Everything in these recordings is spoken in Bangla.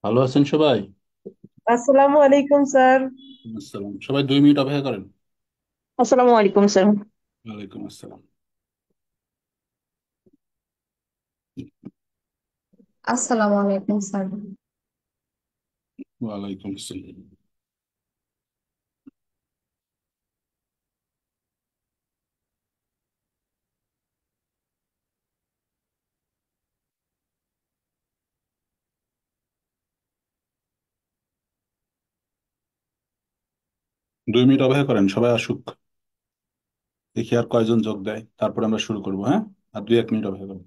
ভালো আছেন সবাই? আসসালামু আলাইকুম স্যার। আসসালাম, সবাই 2 মিনিট অপেক্ষা করেন। আসসালামু আলাইকুম স্যার। ওয়ালাইকুম আসসালাম। আসসালামু আলাইকুম স্যার। ওয়ালাইকুম আসসালাম। 2 মিনিট অপেক্ষা করেন, সবাই আসুক। দেখি আর কয়জন যোগ দেয়, তারপর আমরা শুরু করবো, হ্যাঁ? আর 2-1 মিনিট অপেক্ষা করেন।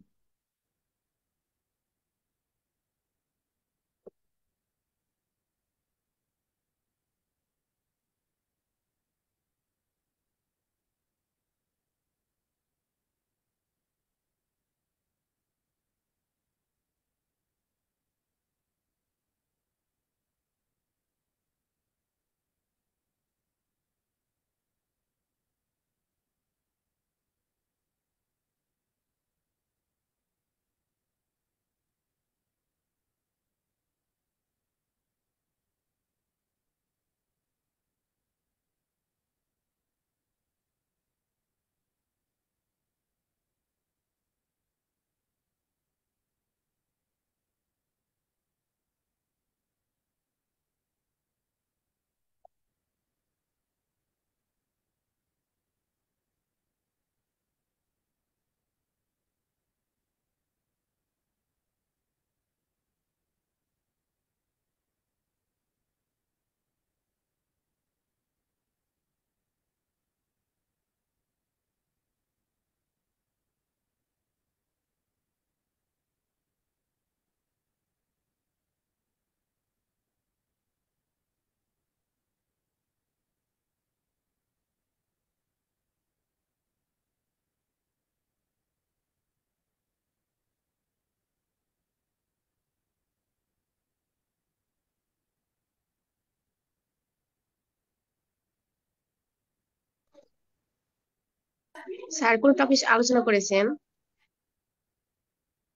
স্যার কোন টপিক আলোচনা করেছেন?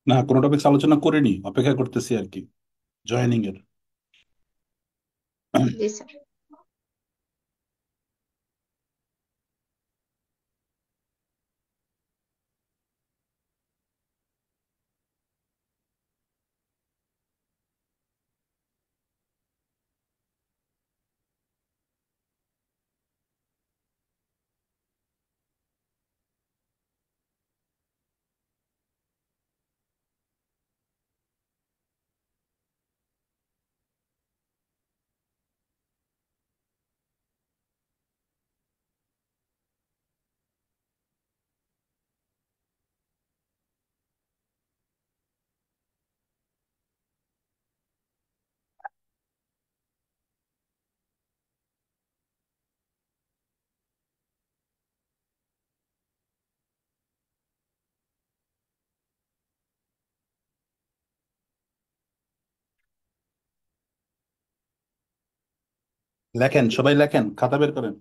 না, কোনো টপিক আলোচনা করিনি, অপেক্ষা করতেছি আর কি, জয়েনিং এর। জি স্যার। লেখেন, সবাই লেখেন, খাতা বের করেন।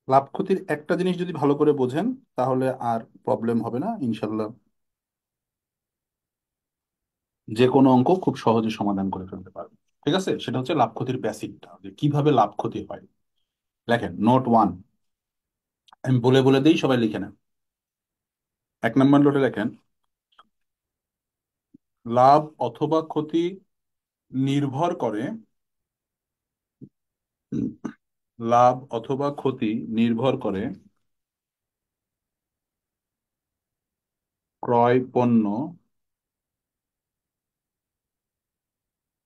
লাভ ক্ষতির একটা জিনিস যদি ভালো করে বোঝেন, তাহলে আর প্রবলেম হবে না ইনশাল্লাহ। যে কোনো অঙ্ক খুব সহজে সমাধান করে ফেলতে পারবেন। ঠিক আছে, সেটা হচ্ছে লাভ ক্ষতির বেসিকটা, যে কিভাবে লাভ ক্ষতি হয়। লেখেন, নোট 1। আমি বলে বলে দিই, সবাই লিখে নেন। 1 নম্বর নোটে লেখেন, লাভ অথবা ক্ষতি নির্ভর করে, উম, লাভ অথবা ক্ষতি নির্ভর করে ক্রয় পণ্য,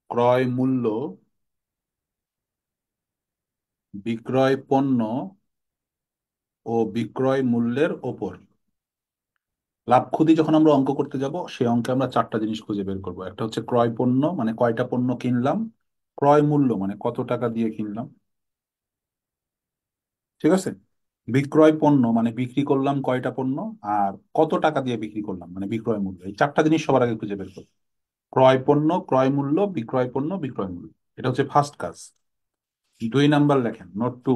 ক্রয় মূল্য, বিক্রয় পণ্য ও বিক্রয় মূল্যের ওপর। লাভ ক্ষতি যখন আমরা অঙ্ক করতে যাব, সেই অঙ্কে আমরা 4টা জিনিস খুঁজে বের করবো। একটা হচ্ছে ক্রয় পণ্য, মানে কয়টা পণ্য কিনলাম। ক্রয় মূল্য, মানে কত টাকা দিয়ে কিনলাম। ঠিক আছে। বিক্রয় পণ্য, মানে বিক্রি করলাম কয়টা পণ্য। আর কত টাকা দিয়ে বিক্রি করলাম, মানে বিক্রয় মূল্য। এই 4টা জিনিস সবার আগে খুঁজে বের করবো। ক্রয় পণ্য, ক্রয় মূল্য, বিক্রয় পণ্য, বিক্রয় মূল্য। এটা হচ্ছে ফার্স্ট কাজ। 2 নাম্বার লেখেন, নোট 2।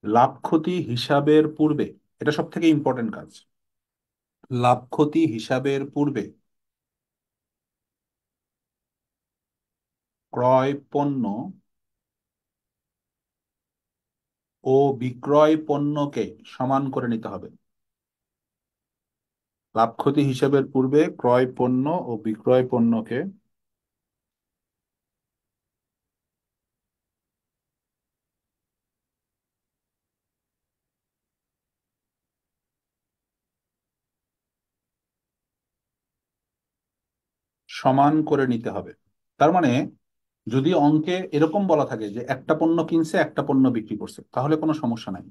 লাভ ক্ষতি হিসাবের পূর্বে, এটা সব থেকে ইম্পর্টেন্ট কাজ। লাভ ক্ষতি হিসাবের পূর্বে ক্রয় পণ্য ও বিক্রয় পণ্যকে সমান করে নিতে হবে। লাভ ক্ষতি হিসাবের পূর্বে ক্রয় পণ্য ও বিক্রয় পণ্যকে সমান করে নিতে হবে। তার মানে যদি অঙ্কে এরকম বলা থাকে যে একটা পণ্য কিনছে একটা পণ্য বিক্রি করছে তাহলে কোনো সমস্যা নাই।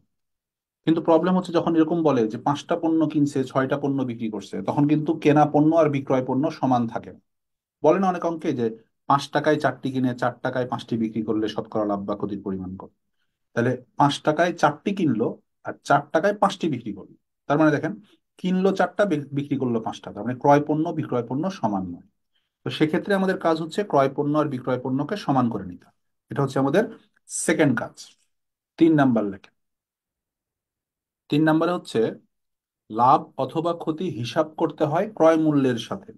কিন্তু প্রবলেম হচ্ছে যখন এরকম বলে যে পাঁচটা পণ্য কিনছে ছয়টা পণ্য বিক্রি করছে, তখন কিন্তু কেনা পণ্য আর বিক্রয় পণ্য সমান থাকে না। বলে না অনেক অঙ্কে যে 5 টাকায় চারটি কিনে 4 টাকায় পাঁচটি বিক্রি করলে শতকরা লাভ বা ক্ষতির পরিমাণ কত। তাহলে 5 টাকায় চারটি কিনলো আর 4 টাকায় পাঁচটি বিক্রি করলো। তার মানে দেখেন, কিনলো চারটা বিক্রি করলো পাঁচটা, তার মানে ক্রয় পণ্য বিক্রয় পণ্য সমান নয়। তো সেক্ষেত্রে আমাদের কাজ হচ্ছে ক্রয় পণ্য আর বিক্রয় পণ্যকে সমান করে নিতে হবে। এটা হচ্ছে আমাদের সেকেন্ড কাজ। 3 নাম্বার লেখে। 3 নাম্বারে হচ্ছে লাভ অথবা ক্ষতি হিসাব করতে হয় ক্রয় মূল্যের সাথে।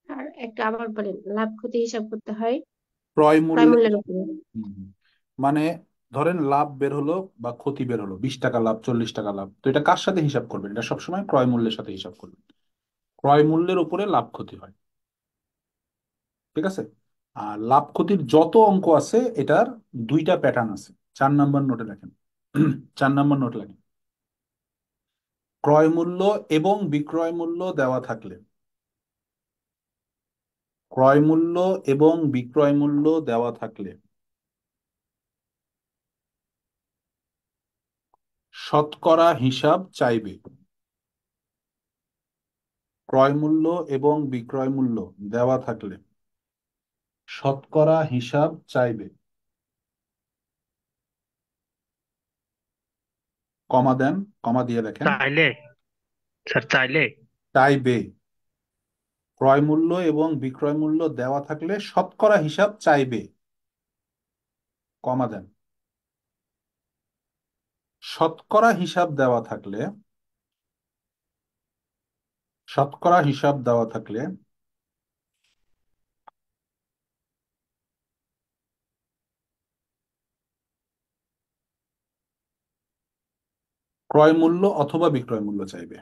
আর একটা আবার বলেন, লাভ ক্ষতি হিসাব করতে হয় ক্রয় ক্রয় মূল্যের মূল্যের উপরে। হুম, হুম। মানে ধরেন লাভ বের হলো বা ক্ষতি বের হলো, 20 টাকা লাভ 40 টাকা লাভ, তো এটা কার সাথে হিসাব করবেন? এটা সবসময় ক্রয় মূল্যের সাথে হিসাব করবেন। ক্রয় মূল্যের উপরে লাভ ক্ষতি হয়। ঠিক আছে। আর লাভ ক্ষতির যত অঙ্ক আছে এটার দুইটা প্যাটার্ন আছে। 4 নাম্বার নোটে লেখেন। 4 নাম্বার নোট লেখেন। ক্রয় মূল্য এবং বিক্রয় মূল্য দেওয়া থাকলে, ক্রয় মূল্য এবং বিক্রয় মূল্য দেওয়া থাকলে শতকরা হিসাব চাইবে। ক্রয় মূল্য এবং বিক্রয় মূল্য দেওয়া থাকলে শতকরা হিসাব চাইবে। কমা দেন, কমা দিয়ে লেখেন চাইলে, স্যার চাইলে। চাইবে। ক্রয় মূল্য এবং বিক্রয় মূল্য দেওয়া থাকলে শতকরা হিসাব চাইবে, কমা দেন। শতকরা হিসাব দেওয়া থাকলে, শতকরা হিসাব দেওয়া থাকলে ক্রয় মূল্য অথবা বিক্রয় মূল্য চাইবে।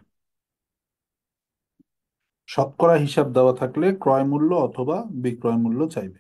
শতকরা হিসাব দেওয়া থাকলে ক্রয় মূল্য অথবা বিক্রয় মূল্য চাইবে।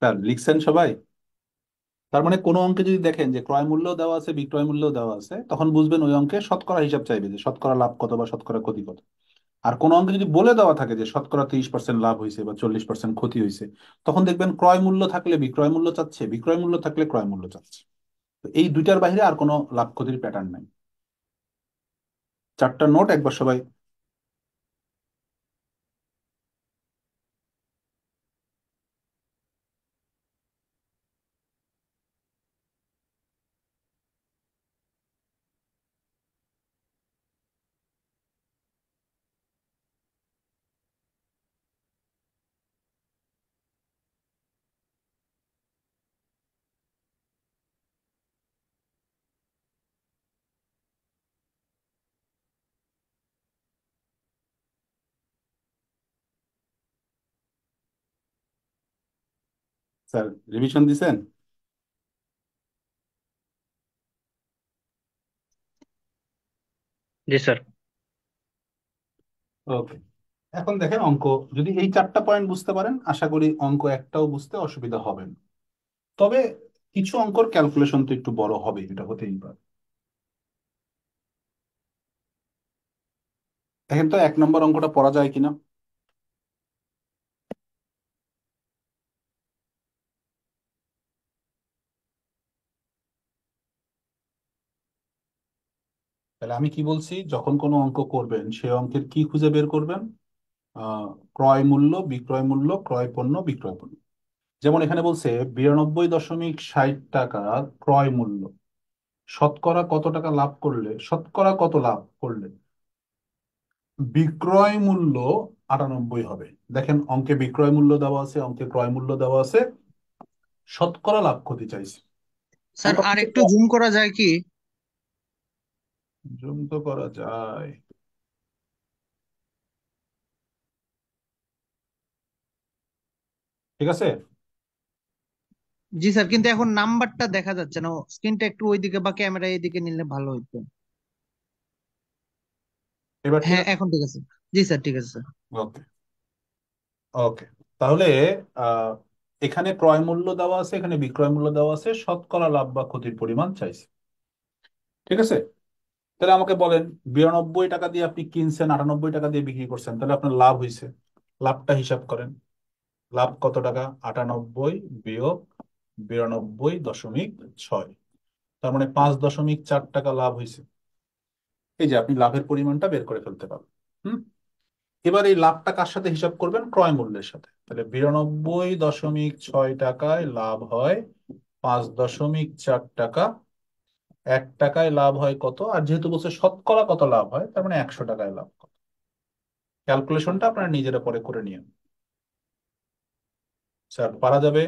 তার লিখছেন সবাই? তার মানে কোনো অঙ্কে যদি দেখেন যে ক্রয় মূল্য দেওয়া আছে বিক্রয় মূল্য দেওয়া আছে, তখন বুঝবেন ওই অঙ্কে শতকরা হিসাব চাইবে যে শতকরা লাভ কত বা শতকরা ক্ষতি কত। আর কোন অঙ্কে যদি বলে দেওয়া থাকে যে শতকরা 30% লাভ হয়েছে বা 40% ক্ষতি হয়েছে, তখন দেখবেন ক্রয় মূল্য থাকলে বিক্রয় মূল্য চাচ্ছে, বিক্রয় মূল্য থাকলে ক্রয় মূল্য চাচ্ছে। তো এই দুইটার বাইরে আর কোনো লাভ ক্ষতির প্যাটার্ন নাই। 4টা নোট একবার সবাই। স্যার রিভিশন দিছেন? জি স্যার। ওকে। এখন দেখেন অঙ্ক, যদি এই 4টা পয়েন্ট বুঝতে পারেন আশা করি অঙ্ক একটাও বুঝতে অসুবিধা হবে না। তবে কিছু অঙ্কর ক্যালকুলেশন তো একটু বড় হবে, এটা হতেই পারে। দেখেন তো 1 নম্বর অঙ্কটা পড়া যায় কিনা। তাহলে আমি কি বলছি, যখন কোনো অঙ্ক করবেন সেই অঙ্কের কি খুঁজে বের করবেন? আহ ক্রয় মূল্য, বিক্রয় মূল্য, ক্রয় পণ্য, বিক্রয় পণ্য। যেমন এখানে বলছে 92.60 টাকা ক্রয় মূল্য, শতকরা কত টাকা লাভ করলে, শতকরা কত লাভ করলে বিক্রয় মূল্য 98 হবে। দেখেন অঙ্কে বিক্রয় মূল্য দেওয়া আছে, অঙ্কে ক্রয় মূল্য দেওয়া আছে, শতকরা লাভ ক্ষতি চাইছে। স্যার আর একটু জুম করা যায় কি? জুম তো করা যায়, ঠিক আছে। জি স্যার, কিন্তু এখন নাম্বারটা দেখা যাচ্ছে না, স্ক্রিনটা একটু ওইদিকে বা ক্যামেরা এইদিকে নিলে ভালো হতো। এবার ঠিক হ্যাঁ আছে। এখন ঠিক আছে। জি স্যার, ঠিক আছে স্যার। ওকে, ওকে। তাহলে আহ এখানে ক্রয় মূল্য দেওয়া আছে, এখানে বিক্রয় মূল্য দেওয়া আছে, শতকরা লাভ বা ক্ষতির পরিমাণ চাইছে, ঠিক আছে। তাহলে আমাকে বলেন, 92 টাকা দিয়ে আপনি কিনছেন, 98 টাকা দিয়ে বিক্রি করছেন, তাহলে আপনার লাভ হয়েছে। লাভটা হিসাব করেন। লাভ কত টাকা? 98 বিয়োগ 92.6, তার মানে 5.4 টাকা লাভ হয়েছে। এই যে আপনি লাভের পরিমাণটা বের করে ফেলতে পারবেন। হুম। এবার এই লাভটা কার সাথে হিসাব করবেন? ক্রয় মূল্যের সাথে। তাহলে 92.6 টাকায় লাভ হয় 5.4 টাকা। 1 টাকায় লাভ হয় কত? আর যেহেতু বলছে শতকরা কত লাভ হয়, তার মানে 100 টাকায় লাভ কত। ক্যালকুলেশনটা আপনারা নিজেরা পরে করে নিন। স্যার পারা যাবে?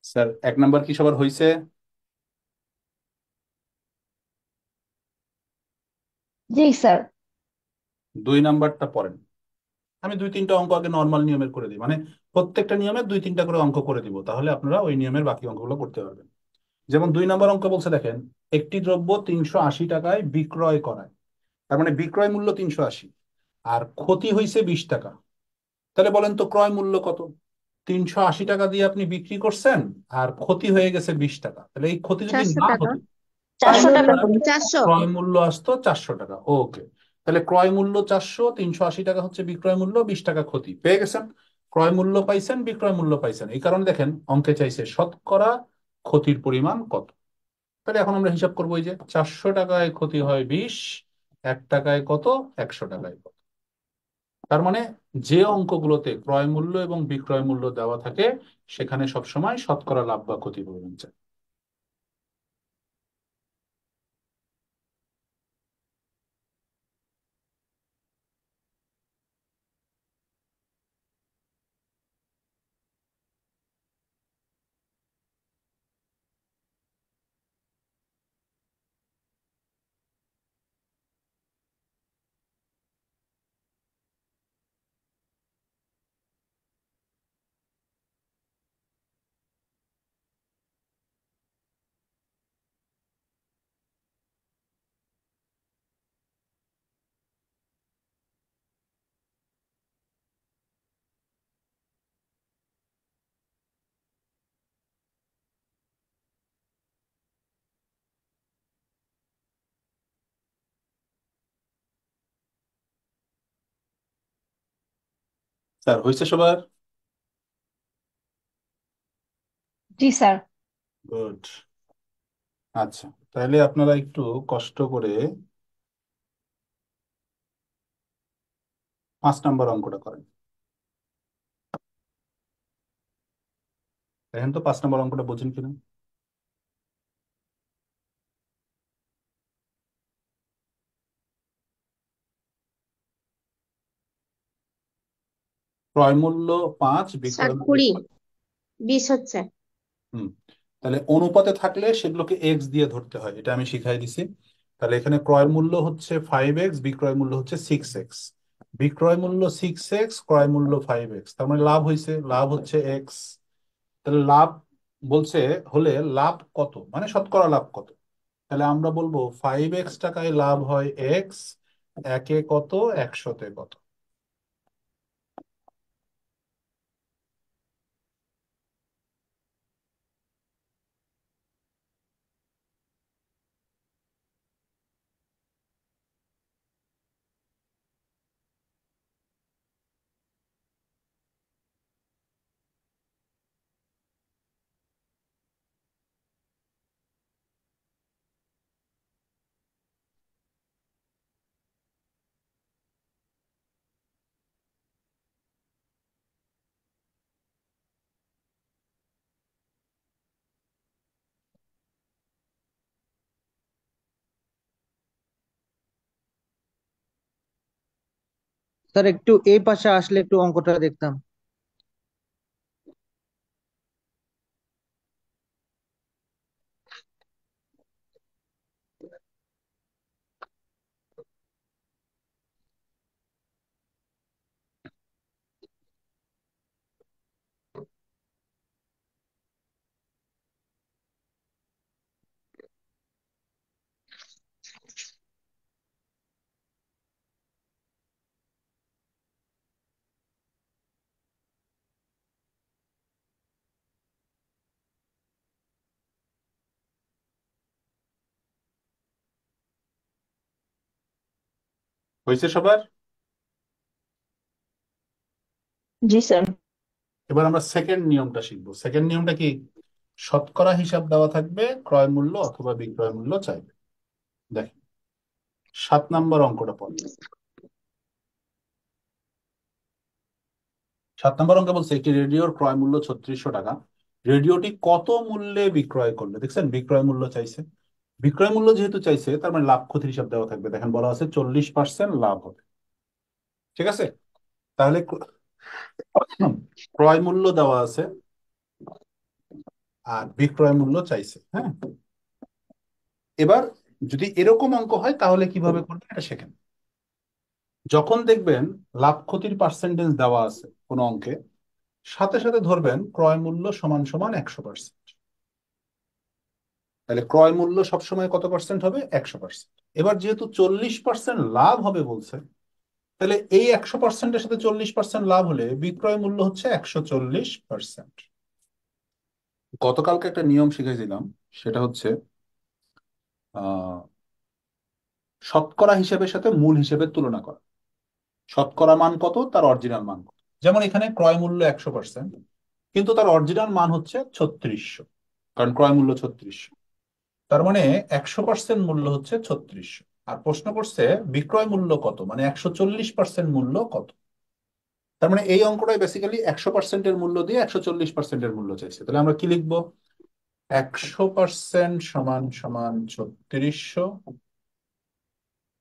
স্যার 1 নাম্বার কি সবার হয়েছে? জি স্যার। 2 নাম্বারটা পড়েন। আমি 2-3টা অঙ্ক আগে নর্মাল নিয়মের করে দিই, মানে প্রত্যেকটা নিয়মের 2-3টা করে অঙ্ক করে দিব, তাহলে আপনারা ওই নিয়মের বাকি অঙ্কগুলো করতে পারবেন। যেমন 2 নম্বর অঙ্ক বলছে, দেখেন একটি দ্রব্য 380 টাকায় বিক্রয় করায়, তার মানে বিক্রয় মূল্য 380, আর ক্ষতি হয়েছে 20 টাকা। তাহলে বলেন তো ক্রয় মূল্য কত? 380 টাকা দিয়ে আপনি বিক্রি করছেন, আর ক্ষতি হয়ে গেছে 20 টাকা। তাহলে এই ক্ষতি যদি 400 না টাকা। হতো, তাহলে 400 টাকা। আপনার 400। ক্রয় মূল্য আসতো 400 টাকা। ওকে, তাহলে ক্রয় মূল্য 400, 380 টাকা হচ্ছে বিক্রয় মূল্য, 20 টাকা ক্ষতি পেয়ে গেছেন। ক্রয় মূল্য পাইছেন, বিক্রয় মূল্য পাইছেন, এই কারণে দেখেন অঙ্কে চাইছে শতকরা ক্ষতির পরিমাণ কত। তাহলে এখন আমরা হিসাব করবো, এই যে 400 টাকায় ক্ষতি হয় 20, 1 টাকায় কত, 100 টাকায় কত। তার মানে যে অঙ্কগুলোতে ক্রয় মূল্য এবং বিক্রয় মূল্য দেওয়া থাকে, সেখানে সবসময় শতকরা লাভ বা ক্ষতি পরিমাণ চাই। স্যার হয়েছে সবার? জি স্যার। গুড। আচ্ছা, তাহলে আপনারা একটু কষ্ট করে 5 নম্বর অঙ্কটা করেন। দেখেন তো 5 নম্বর অঙ্কটা বোঝেন কিনা। ক্রয় মূল্য 5, স্যার বিক্রয় মূল্য 20 20 হচ্ছে। হুম। তাহলে অনুপাতে থাকলে সেগুলোকে এক্স দিয়ে ধরতে হয়, এটা আমি শিখাই দিছি। তাহলে এখানে ক্রয় মূল্য হচ্ছে 5x, বিক্রয় মূল্য হচ্ছে 6x। বিক্রয় মূল্য 6x, ক্রয় মূল্য 5x, তার মানে লাভ হয়েছে, লাভ হচ্ছে এক্স। তাহলে লাভ বলছে হলে লাভ কত, মানে শতকরা লাভ কত। তাহলে আমরা বলবো 5x টাকায় লাভ হয় এক্স, একে কত, 100-তে কত। স্যার একটু এই পাশে আসলে একটু অঙ্কটা দেখতাম। হয়েছে সবার? জি স্যার। এবার আমরা সেকেন্ড নিয়মটা শিখবো। সেকেন্ড নিয়মটা কি? শতকরা হিসাব দেওয়া থাকবে, ক্রয় মূল্য অথবা বিক্রয় মূল্য চাইবে। দেখেন 7 নম্বর অঙ্কটা পড়। 7 নম্বর অঙ্কে বলছে একটি রেডিওর ক্রয় মূল্য 3600 টাকা। রেডিওটি কত মূল্যে বিক্রয় করলে, দেখছেন বিক্রয় মূল্য চাইছে। বিক্রয় মূল্য যেহেতু চাইছে, তার মানে লাভ ক্ষতির হিসাব দেওয়া থাকবে। দেখেন বলা আছে 40% লাভ হবে। ঠিক আছে, তাহলে ক্রয় মূল্য দেওয়া আছে আর বিক্রয় মূল্য চাইছে। হ্যাঁ, এবার যদি এরকম অঙ্ক হয় তাহলে কিভাবে করবেন এটা শেখেন। যখন দেখবেন লাভ ক্ষতির পার্সেন্টেজ দেওয়া আছে কোন অঙ্কে, সাথে সাথে ধরবেন ক্রয় মূল্য সমান সমান 100%। তাহলে ক্রয় মূল্য সবসময় কত পার্সেন্ট হবে? 100%। এবার যেহেতু 40% লাভ হবে বলছে, তাহলে এই 100%-এর সাথে 40% লাভ হলে বিক্রয় মূল্য হচ্ছে 140%। গতকালকে একটা নিয়ম শিখেছিলাম, সেটা হচ্ছে আহ শতকরা হিসেবের সাথে মূল হিসেবের তুলনা করা। শতকরা মান কত, তার অরিজিনাল মান কত। যেমন এখানে ক্রয় মূল্য 100%, কিন্তু তার অরিজিনাল মান হচ্ছে 3600, কারণ ক্রয় মূল্য 3600। তার মানে 100% মূল্য হচ্ছে 3600। আর প্রশ্ন করছে বিক্রয় মূল্য কত, মানে 140% মূল্য কত। তার মানে এই অঙ্কটাই বেসিক্যালি 100%-এর মূল্য দিয়ে 140%-এর মূল্য চাইছে। তাহলে আমরা কি লিখবো? 100% সমান সমান 3600,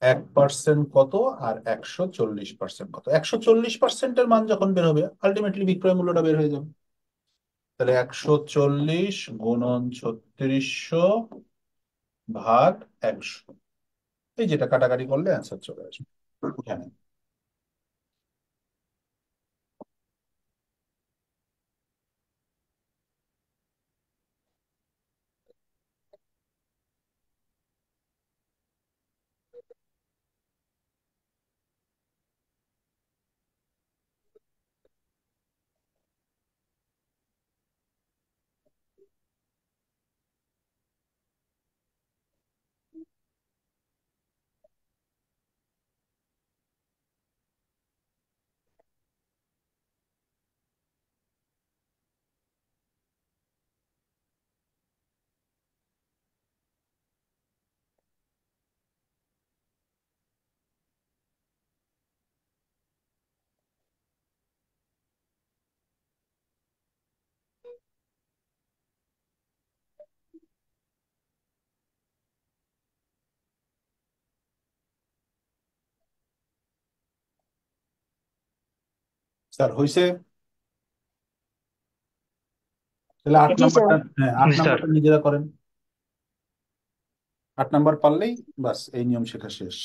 1% কত, আর 140% কত। 140%-এর মান যখন বের হবে, আলটিমেটলি বিক্রয় মূল্যটা বের হয়ে যাবে। তাহলে 140 গুণন 3600 ভাগ 100, এই যেটা কাটাকাটি করলে অ্যান্সার চলে আসবে এখানে। স্যার হয়েছে? তাহলে আট জি স্যার। নাম্বারটা, হ্যাঁ আট জি স্যার। নাম্বারটা নিজেরা করেন। 8 নাম্বার পারলেই বাস এই নিয়ম শেখা শেষ।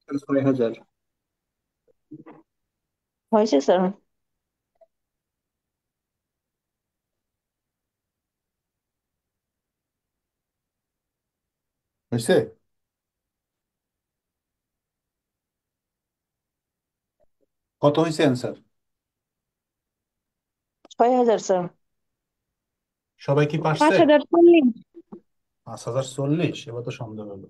তাহলে 6,000। হয়েছে স্যার। হয়েছে? কত হয়েছে অ্যান্সার? 6,000 স্যার। সবাই কি পারছে? 5,040। 5,040? এবার তো সন্দেহ হলো।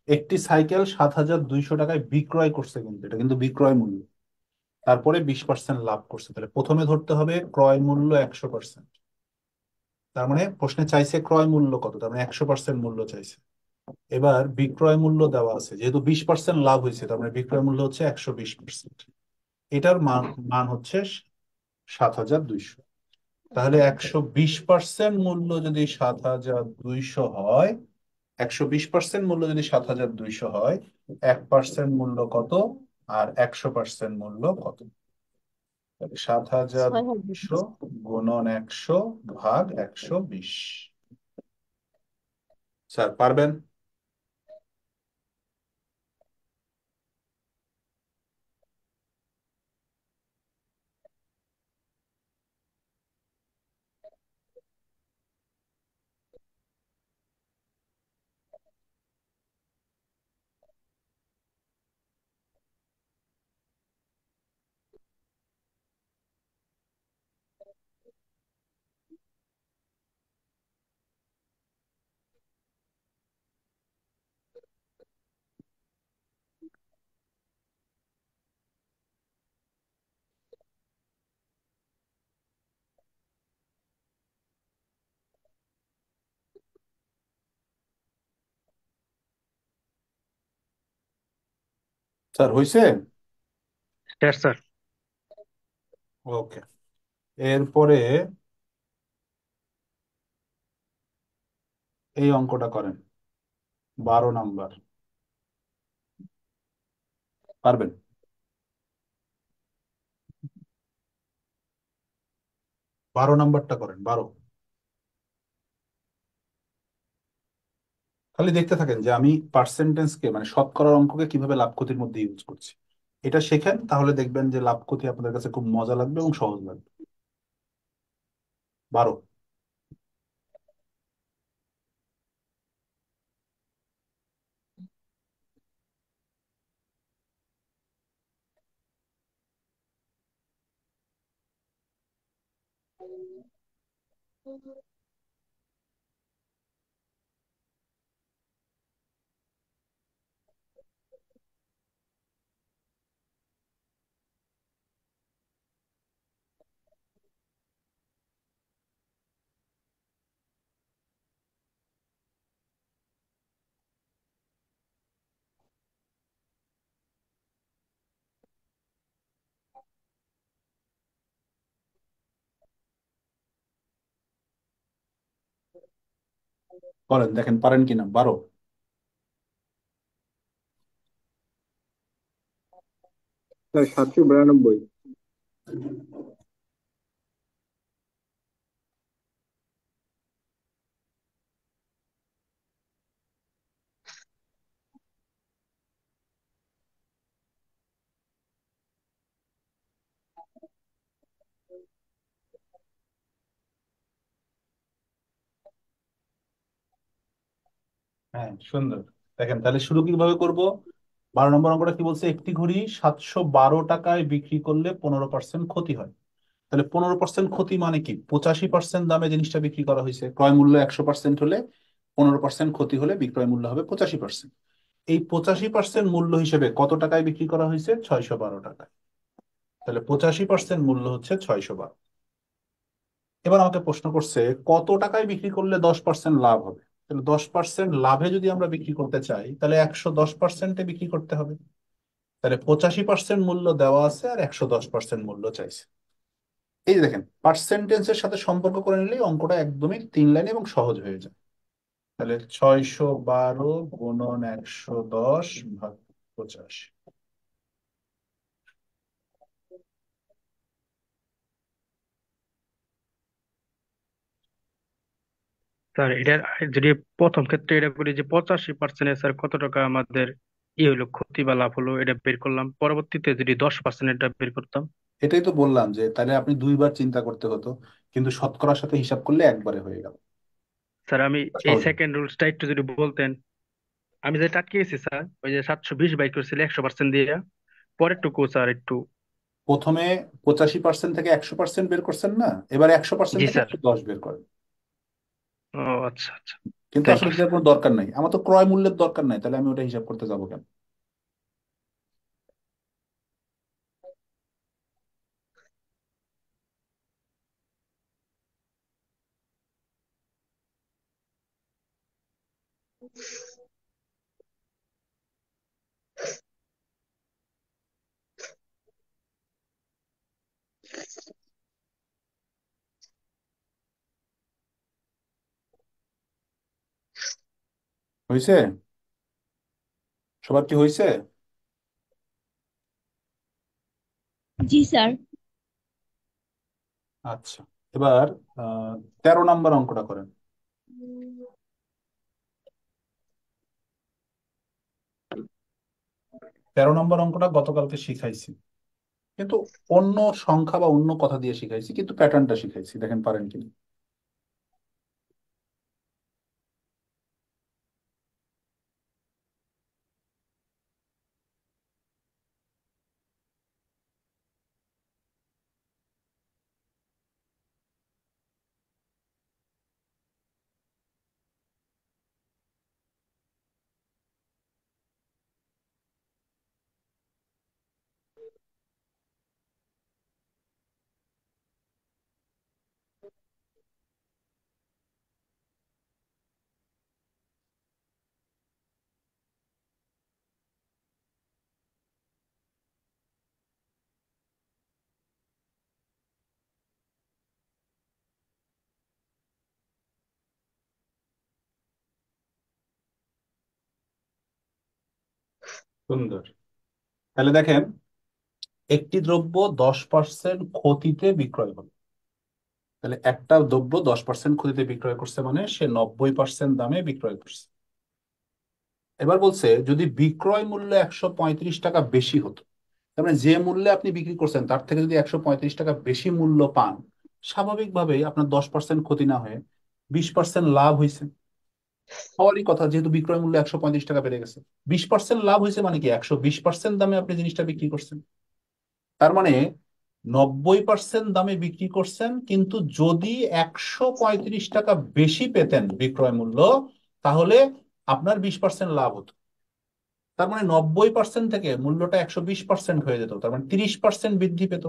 একটি সাইকেল 7,200 টাকায় বিক্রয় করছে, কিন্তু এটা কিন্তু বিক্রয় মূল্য। তারপরে 20% লাভ করছে, তাহলে প্রথমে ধরতে হবে ক্রয় মূল্য 100%। তার মানে প্রশ্নে চাইছে ক্রয় মূল্য কত, তার মানে 100% মূল্য চাইছে। এবার বিক্রয় মূল্য দেওয়া আছে, যেহেতু 20% লাভ হয়েছে, তার মানে বিক্রয় মূল্য হচ্ছে 120%। এটার মান মান হচ্ছে 7,200। তাহলে 120% মূল্য যদি 7,200 হয়, 120% মূল্য যদি 7,200 হয়, 1% মূল্য কত আর 100% মূল্য কত? 6,000। 7,200 গুণন 100 ভাগ 120। স্যার পারবেন? স্যার হয়েছে? Yes, sir. ওকে। এরপরে এই অঙ্কটা করেন, 12 নাম্বার। পারবেন? 12 নাম্বারটা করেন, 12। খালি দেখতে থাকেন যে আমি পার্সেন্টেজকে মানে শতকরার অঙ্ককে কিভাবে লাভ ক্ষতির মধ্যে ইউজ করছি। এটা শেখেন, তাহলে দেখবেন যে লাভ ক্ষতি আপনাদের কাছে খুব মজা লাগবে এবং সহজ লাগবে। 12। করেন, দেখেন পারেন কিনা। 12। স্যার 792। হ্যাঁ, সুন্দর। দেখেন তাহলে শুরু কিভাবে করব। 12 নম্বর অঙ্কটা কি বলছে, একটি ঘড়ি 712 টাকায় বিক্রি করলে 15% ক্ষতি হয়। তাহলে 15% ক্ষতি মানে কি, 85% দামে জিনিসটা বিক্রি করা হয়েছে, ক্রয় মূল্য 100% হলে 15% ক্ষতি হলে বিক্রয় মূল্য হবে 85%। এই 85% মূল্য হিসেবে কত টাকায় বিক্রি করা হয়েছে, 612 টাকায়। তাহলে 85% মূল্য হচ্ছে 612। এবার আমাকে প্রশ্ন করছে কত টাকায় বিক্রি করলে 10% লাভ হবে। তাহলে 10% লাভে যদি আমরা বিক্রি করতে চাই তাহলে 110%-এ বিক্রি করতে হবে। তাহলে 85% মূল্য দেওয়া আছে আর 110% মূল্য চাইছে। এই যে দেখেন, পার্সেন্টেজের সাথে সম্পর্ক করে নিলেই অঙ্কটা একদমই 3 লাইন এবং সহজ হয়ে যায়। তাহলে 612 × 110 ভাগ 85। স্যার এটার যদি প্রথম ক্ষেত্রে এটা করি যে 85%, স্যার কত টাকা আমাদের হলো ক্ষতি বা লাভ হলো এটা বের করলাম, পরবর্তীতে যদি 10% এটা বের করতাম। এটাই তো বললাম যে তাহলে আপনি দুইবার চিন্তা করতে হতো, কিন্তু শতকরার সাথে হিসাব করলে একবারে হয়ে গেল। স্যার আমি এই সহজ। সেকেন্ড রুলসটা একটু যদি বলতেন। আমি যেটা আটকেছি স্যার, ওই যে 720 বাই করছিল 100% দিয়ে, পরেরটুকু স্যার একটু। প্রথমে 85% থেকে 100% বের করছেন না, এবার 100% জি থেকে স্যার। 110 বের করেন। ও আচ্ছা আচ্ছা। কিন্তু থ্যাংক আসলে ইউ এটার স্যার। কোনো দরকার নাই, আমার তো ক্রয় মূল্যের দরকার নাই, তাহলে আমি ওটা হিসাব করতে যাবো কেন। হয়েছে? সবার কি হয়েছে? জি স্যার। আচ্ছা, এবার আহ 13 নম্বর অঙ্কটা করেন। 13 নম্বর অঙ্কটা গতকালকে শিখাইছি, কিন্তু অন্য সংখ্যা বা অন্য কথা দিয়ে শিখাইছি, কিন্তু প্যাটার্নটা শিখাইছি, দেখেন পারেন কিনা। সুন্দর। তাহলে দেখেন, একটি দ্রব্য 10% ক্ষতিতে বিক্রয় হলো। তাহলে একটা দ্রব্য 10% ক্ষতিতে বিক্রয় করছে মানে সে 90% দামে বিক্রয় করছে। এবার বলছে যদি বিক্রয় মূল্য 135 টাকা বেশি হতো, তার মানে যে মূল্যে আপনি বিক্রি করছেন তার থেকে যদি 135 টাকা বেশি মূল্য পান, স্বাভাবিকভাবেই আপনার 10% ক্ষতি না হয়ে 20% লাভ হয়েছে। হওয়ারই কথা, যেহেতু বিক্রয় মূল্য 135 টাকা বেড়ে গেছে। 20% লাভ হয়েছে মানে কি, 120% দামে আপনি জিনিসটা বিক্রি করছেন। তার মানে 90% দামে বিক্রি করছেন, কিন্তু যদি 135 টাকা বেশি পেতেন বিক্রয় মূল্য, তাহলে আপনার 20% লাভ হতো। তার মানে 90% থেকে মূল্যটা 120% হয়ে যেত, তার মানে 30% বৃদ্ধি পেত।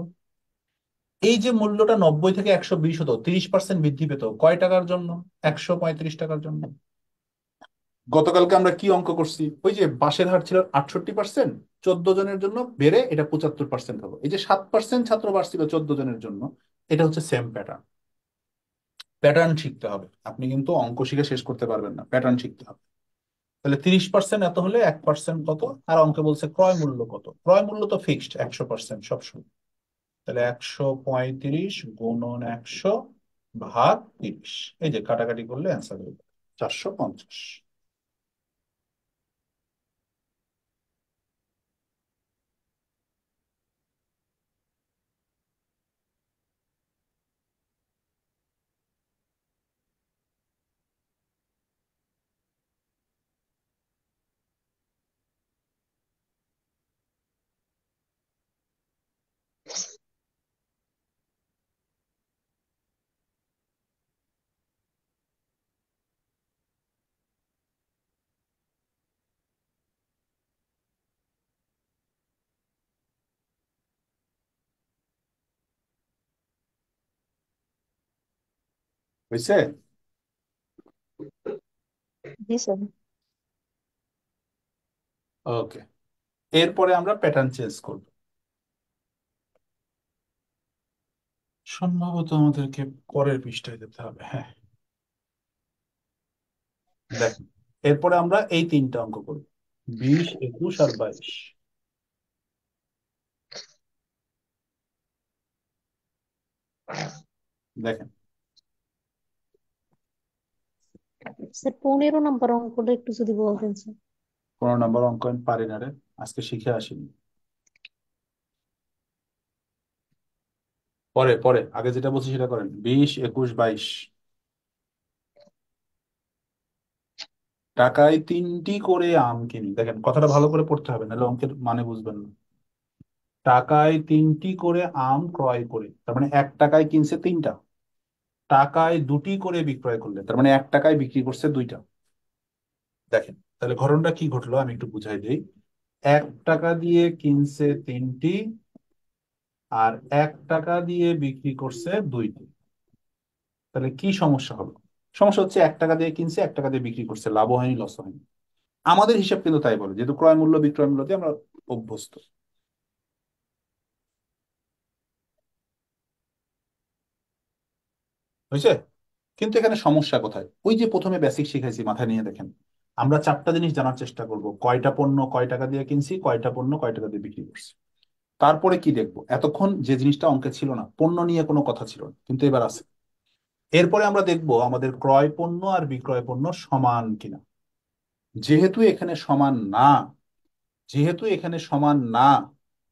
এই যে মূল্যটা 90 থেকে 120 হতো, 30% বৃদ্ধি পেত কয় টাকার জন্য, 135 টাকার জন্য। গতকালকে আমরা কি অঙ্ক করছি, ওই যে বাসের হার ছিল 68%, 14 জনের জন্য বেড়ে এটা 75% হলো। এই যে 7% ছাত্র বাড়ছিল 14 জনের জন্য, এটা হচ্ছে সেম প্যাটার্ন। প্যাটার্ন শিখতে হবে, আপনি কিন্তু অঙ্ক শিখে শেষ করতে পারবেন না, প্যাটার্ন শিখতে হবে। তাহলে 30% এত হলে 1% কত, আর অঙ্কে বলছে ক্রয় মূল্য কত। ক্রয় মূল্য তো ফিক্সড 100% সবসময়। তাহলে 135 × 100 ভাগ 30, এই যে কাটাকাটি করলে অ্যান্সার হবে 450। হয়েছে? জি স্যার। ওকে, এরপরে আমরা প্যাটার্ন চেঞ্জ করব। সম্ভবত আমাদেরকে পরের পৃষ্ঠায় যেতে হবে। হ্যাঁ, দেখেন, এরপরে আমরা এই তিনটা অঙ্ক করব, 20, 21 আর 22। দেখেন, স্যার 15 নম্বর অঙ্কটা একটু যদি বলতেন স্যার। 15 নম্বর অঙ্ক আমি পারি না রে, আজকে শিখে আসিনি। পরে পরে আগে যেটা বলছি সেটা করেন, 20, 21, 22। টাকায় 3টি করে আম কিনি। দেখেন, কথাটা ভালো করে পড়তে হবে, নাহলে অঙ্কের মানে বুঝবেন না। টাকায় 3টি করে আম ক্রয় করে, তার মানে 1 টাকায় কিনছে 3টা। টাকায় 2টি করে বিক্রয় করলে, তার মানে 1 টাকায় বিক্রি করছে 2টা। দেখেন, তাহলে ঘটনাটা কি ঘটলো আমি একটু বুঝাই দিই। 1 টাকা দিয়ে কিনছে 3টি, আর 1 টাকা দিয়ে বিক্রি করছে 2টি। তাহলে কি সমস্যা হলো? সমস্যা হচ্ছে 1 টাকা দিয়ে কিনছে, 1 টাকা দিয়ে বিক্রি করছে, লাভও হয়নি, লস হয়নি। আমাদের হিসাব কিন্তু তাই বলে, যেহেতু ক্রয় মূল্য বিক্রয় মূল্য দিয়ে আমরা অভ্যস্ত। হয়েছে? কিন্তু এখানে সমস্যা কোথায়? ওই যে প্রথমে বেসিক শিখাইছি, মাথায় নিয়ে দেখেন। আমরা 4টা জিনিস জানার চেষ্টা করব: কয়টা পণ্য কয় টাকা দিয়ে কিনছি, কয়টা পণ্য কয় টাকা দিয়ে বিক্রি করছি। তারপরে কি দেখবো? এতক্ষণ যে জিনিসটা অঙ্কে ছিল না, পণ্য নিয়ে কোনো কথা ছিল না, কিন্তু এবার আছে। এরপরে আমরা দেখবো আমাদের ক্রয় পণ্য আর বিক্রয় পণ্য সমান কিনা। যেহেতু এখানে সমান না, যেহেতু এখানে সমান না,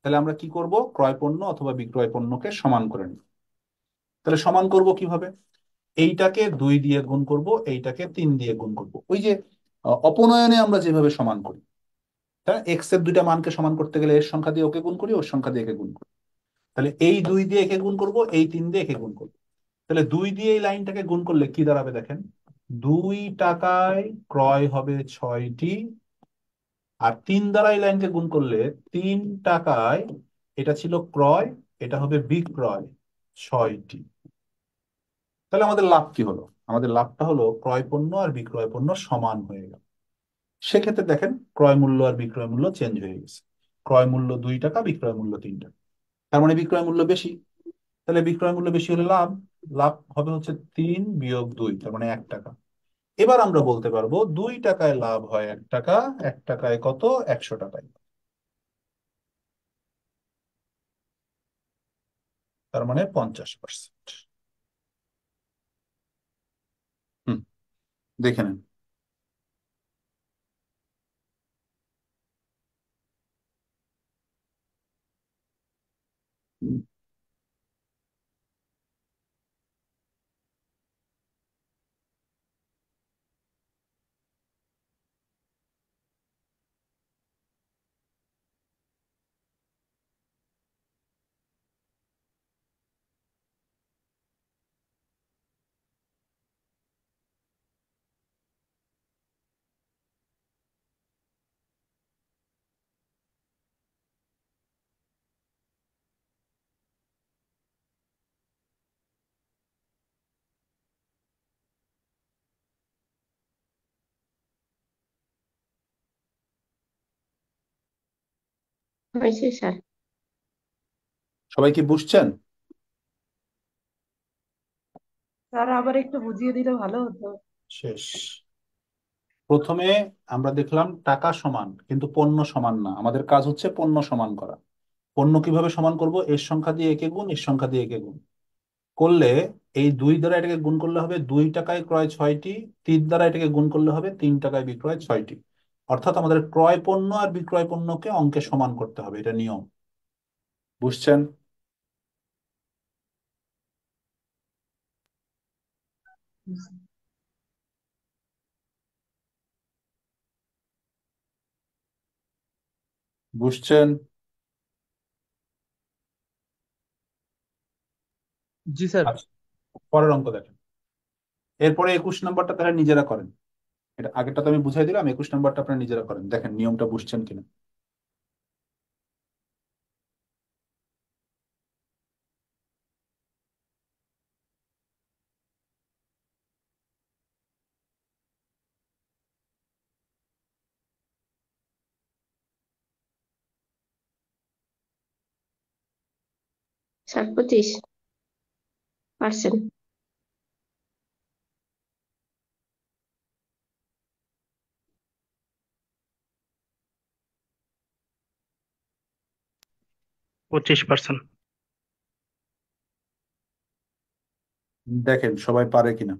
তাহলে আমরা কি করব? ক্রয় পণ্য অথবা বিক্রয় পণ্যকে সমান করে নিই। তাহলে সমান করব কিভাবে? এইটাকে 2 দিয়ে গুণ করব, এইটাকে 3 দিয়ে গুণ করব। ওই যে অপনয়নে আমরা যেভাবে সমান করি, তাই এক্স এর দুইটা মানকে সমান করতে গেলে এর সংখ্যা দিয়ে ওকে গুণ করি, ওর সংখ্যা দিয়ে একে গুণ করি। তাহলে এই 2 দিয়ে একে গুণ করব, এই 3 দিয়ে একে গুণ করব। তাহলে 2 দিয়ে এই লাইনটাকে গুণ করলে কি দাঁড়াবে দেখেন, 2 টাকায় ক্রয় হবে 6টি, আর 3 দ্বারা এই লাইনকে গুণ করলে 3 টাকায়, এটা ছিল ক্রয়, এটা হবে বিক্রয়, 6টি। তাহলে আমাদের লাভ কি হলো? আমাদের লাভটা হলো ক্রয় পণ্য আর বিক্রয় পণ্য সমান হয়ে গেল। সেক্ষেত্রে দেখেন, ক্রয় মূল্য আর বিক্রয় মূল্য চেঞ্জ হয়ে গেছে। ক্রয় মূল্য 2 টাকা, বিক্রয় মূল্য 3 টাকা। তার মানে বিক্রয় মূল্য বেশি। তাহলে বিক্রয় মূল্য বেশি হলে লাভ, লাভ হবে হচ্ছে 3 - 2, তার মানে 1 টাকা। এবার আমরা বলতে পারবো 2 টাকায় লাভ হয় 1 টাকা, 1 টাকায় কত? 100 টাকায়। তার মানে 50%। হুম, দেখে নেন। হয়েছে স্যার। সবাই কি বুঝছেন? স্যার আবার একটু বুঝিয়ে দিলে ভালো হতো। শেষ। প্রথমে আমরা দেখলাম টাকা সমান, কিন্তু পণ্য সমান না। আমাদের কাজ হচ্ছে পণ্য সমান করা। পণ্য কিভাবে সমান করব? এর সংখ্যা দিয়ে একে গুণ, এর সংখ্যা দিয়ে একে গুণ করলে, এই 2 দ্বারা এটাকে গুণ করলে হবে 2 টাকায় ক্রয় 6টি, 3 দ্বারা এটাকে গুণ করলে হবে 3 টাকায় বিক্রয় 6টি। অর্থাৎ আমাদের ক্রয় পণ্য আর বিক্রয় পণ্যকে অঙ্কে সমান করতে হবে, এটা নিয়ম। বুঝছেন? বুঝছেন? জি স্যার। আচ্ছা, পরের অঙ্ক দেখেন। এরপরে 21 নম্বরটা তারা নিজেরা করেন। এটা আগেরটা তো আমি বুঝাই দিলাম, 21 নম্বরটা আপনারা নিজেরা করেন, দেখেন নিয়মটা বুঝছেন কিনা। 60-25%। 25%। দেখেন সবাই পারে কিনা।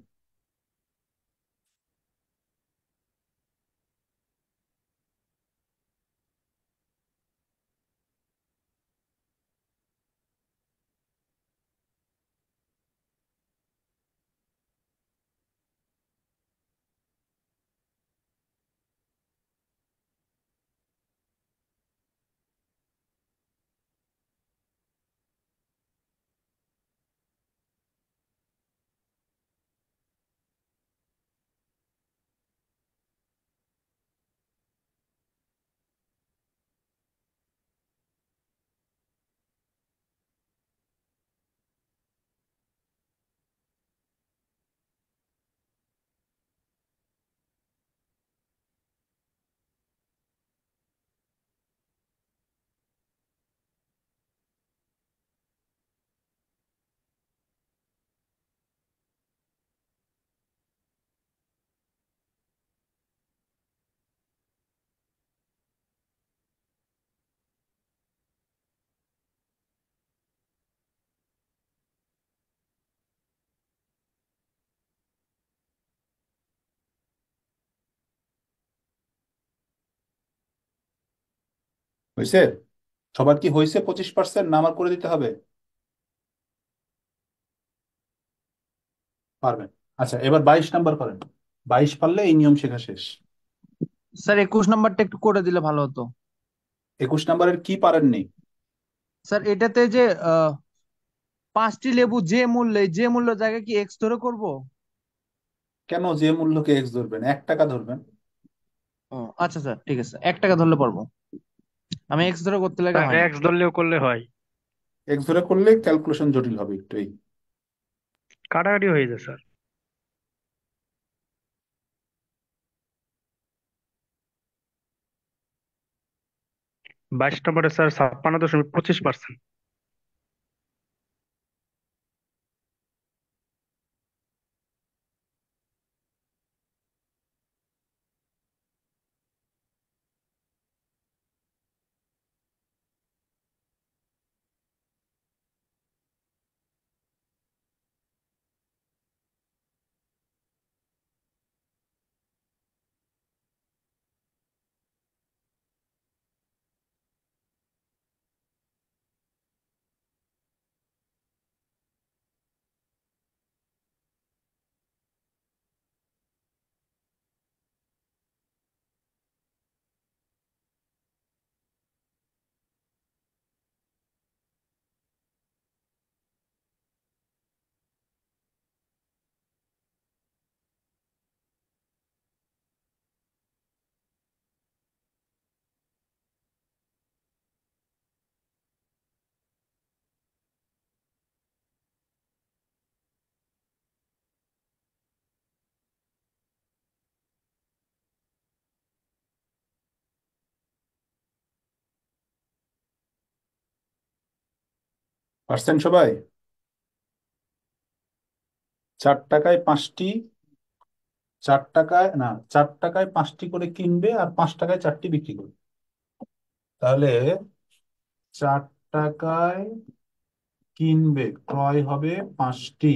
হয়েছে? সবার কি হয়েছে 25%, না আমার করে দিতে হবে? পারবেন। আচ্ছা, এবার 22 নাম্বার করেন। 22 পারলে এই নিয়ম শেখা শেষ। স্যার 21 নাম্বারটা একটু করে দিলে ভালো হতো। 21 নাম্বারের কি পারেননি? স্যার এটাতে যে 5টি লেবু যে মূল্য জায়গায় কি এক্স ধরে করব? কেন যে মূল্যকে এক্স ধরবেন? 1 টাকা ধরবেন। ও আচ্ছা স্যার, ঠিক আছে, 1 টাকা ধরলে পারবো। আমি এক্স ধরে করতে লাগা স্যার হয় না। এক্স ধরলেও করলে হয়। এক্স ধরে করলে ক্যালকুলেশন জটিল হবে একটু। এই কাটাকাটি হয়ে যায় স্যার। 22 নম্বরে স্যার 56.25%। পার্সেন্ট সবাই? 4 টাকায় 5টি, 4 টাকায় না, 4 টাকায় 5টি করে কিনবে আর 5 টাকায় 4টি বিক্রি করবে। তাহলে 4 টাকায় কিনবে, ক্রয় হবে 5টি,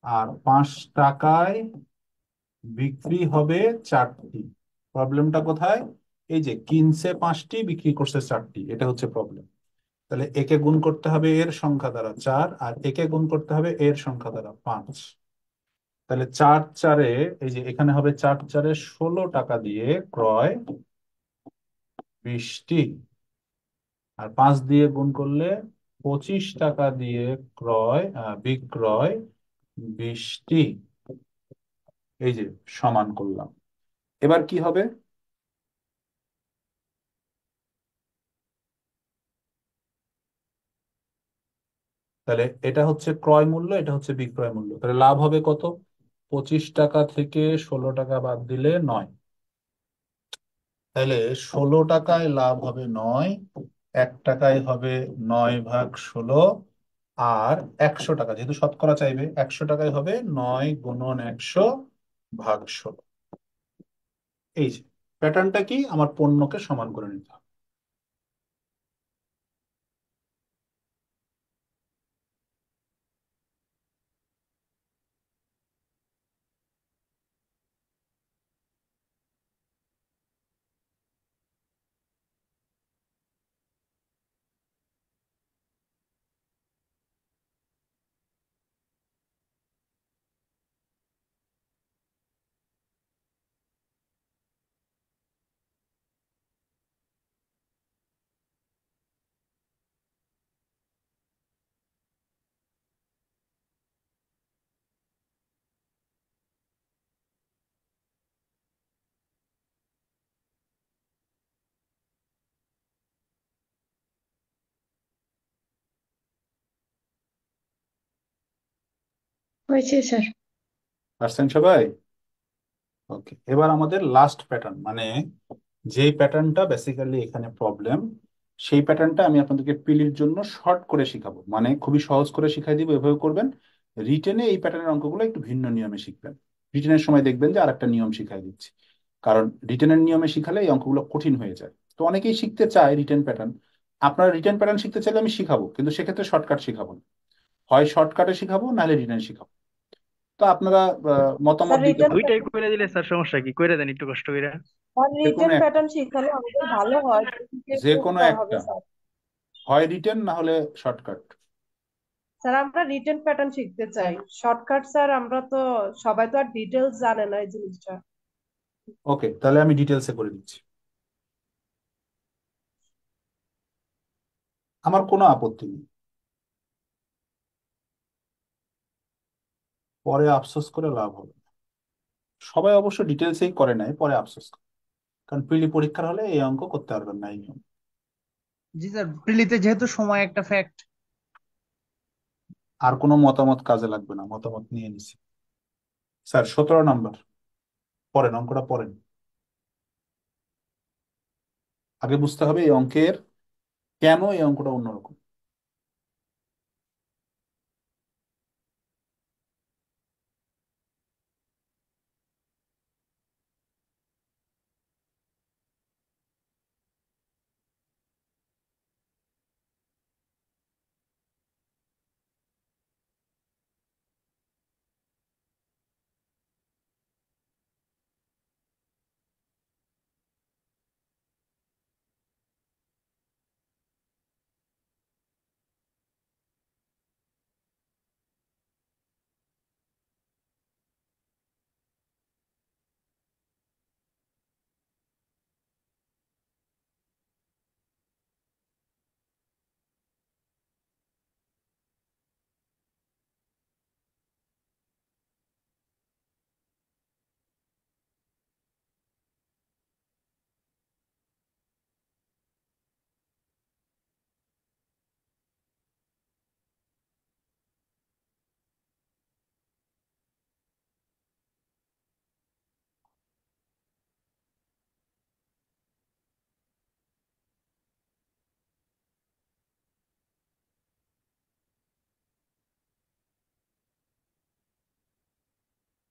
আর 5 টাকায় বিক্রি হবে 4টি। প্রবলেমটা কোথায়? এই যে কিনছে 5টি, বিক্রি করছে 4টি, এটা হচ্ছে প্রবলেম। তাহলে একে গুণ করতে হবে এর সংখ্যা দ্বারা 4, আর একে গুণ করতে হবে এর সংখ্যা দ্বারা 5। তাহলে 4 4-এ, এই যে এখানে হবে 4 4-এ 16 টাকা দিয়ে ক্রয় 20টি, আর 5 দিয়ে গুণ করলে 25 টাকা দিয়ে বিক্রয় 20টি। এই যে সমান করলাম। এবার কি হবে? তাহলে এটা হচ্ছে ক্রয় মূল্য, এটা হচ্ছে বিক্রয় মূল্য। তাহলে লাভ হবে কত? 25 টাকা থেকে 16 টাকা বাদ দিলে 9। তাহলে 16 টাকায় লাভ হবে 9, 1 টাকায় হবে 9/16। আর 100 টাকা, যেহেতু শতকরা চাইবে, 100 টাকায় হবে 9 × 100/16। এই যে প্যাটার্নটা কি, আমার পণ্যকে সমান করে নিতে হবে। হয়েছে স্যার। পারছেন সবাই? ওকে, এবার আমাদের লাস্ট প্যাটার্ন, মানে যেই প্যাটার্নটা বেসিক্যালি এখানে প্রবলেম, সেই প্যাটার্নটা আমি আপনাদেরকে পিলির জন্য শর্ট করে শিখাবো, মানে খুবই সহজ করে শিখাই দিব। এভাবে করবেন। রিটেনে এই প্যাটার্নের অঙ্কগুলো একটু ভিন্ন নিয়মে শিখবেন। রিটেনের সময় দেখবেন যে আরেকটা নিয়ম শিখাই দিচ্ছি, কারণ রিটেনের নিয়মে শিখালে এই অঙ্কগুলো কঠিন হয়ে যায়। তো অনেকেই শিখতে চায় রিটেন প্যাটার্ন। আপনারা রিটেন প্যাটার্ন শিখতে চাইলে আমি শিখাবো, কিন্তু সেক্ষেত্রে শর্টকাট শিখাবো না। হয় শর্টকাটে শিখাবো, নাহলে রিটেন শিখাবো। তো আপনারা মতামত স্যার দিতে রিটার্ন পারেন। দুইটাই করে দিলে স্যার সমস্যা কি, করে দেন একটু কষ্ট করে। আর যে কোনো রিটার্ন একটা, প্যাটার্ন শিখালে আমাদের ভালো হয়, যদি যে একটু কোনো উপকার হবে একটা, স্যার। হয় রিটেন না হলে শর্টকাট। স্যার আমরা রিটার্ন প্যাটার্ন শিখতে চাই। শর্টকাট স্যার আমরা তো সবাই তো আর ডিটেলস জানে না এই জিনিসটা। ওকে, তাহলে আমি ডিটেলসে করে দিচ্ছি। আমার কোনো আপত্তি নেই, পরে আফসোস করে লাভ হবে না। সবাই অবশ্য ডিটেলসেই করে নেয়, পরে আফসোস করে। কারণ প্রিলি পরীক্ষার হলে এই অঙ্ক করতে পারবেন না, এই নিয়ম। জি স্যার, প্রিলিতে যেহেতু সময় একটা ফ্যাক্ট। আর কোনো মতামত কাজে লাগবে না, মতামত নিয়ে নিছি। স্যার 17 নাম্বার, পড়েন অঙ্কটা পড়েন। আগে বুঝতে হবে এই অঙ্কের কেন এই অঙ্কটা অন্যরকম।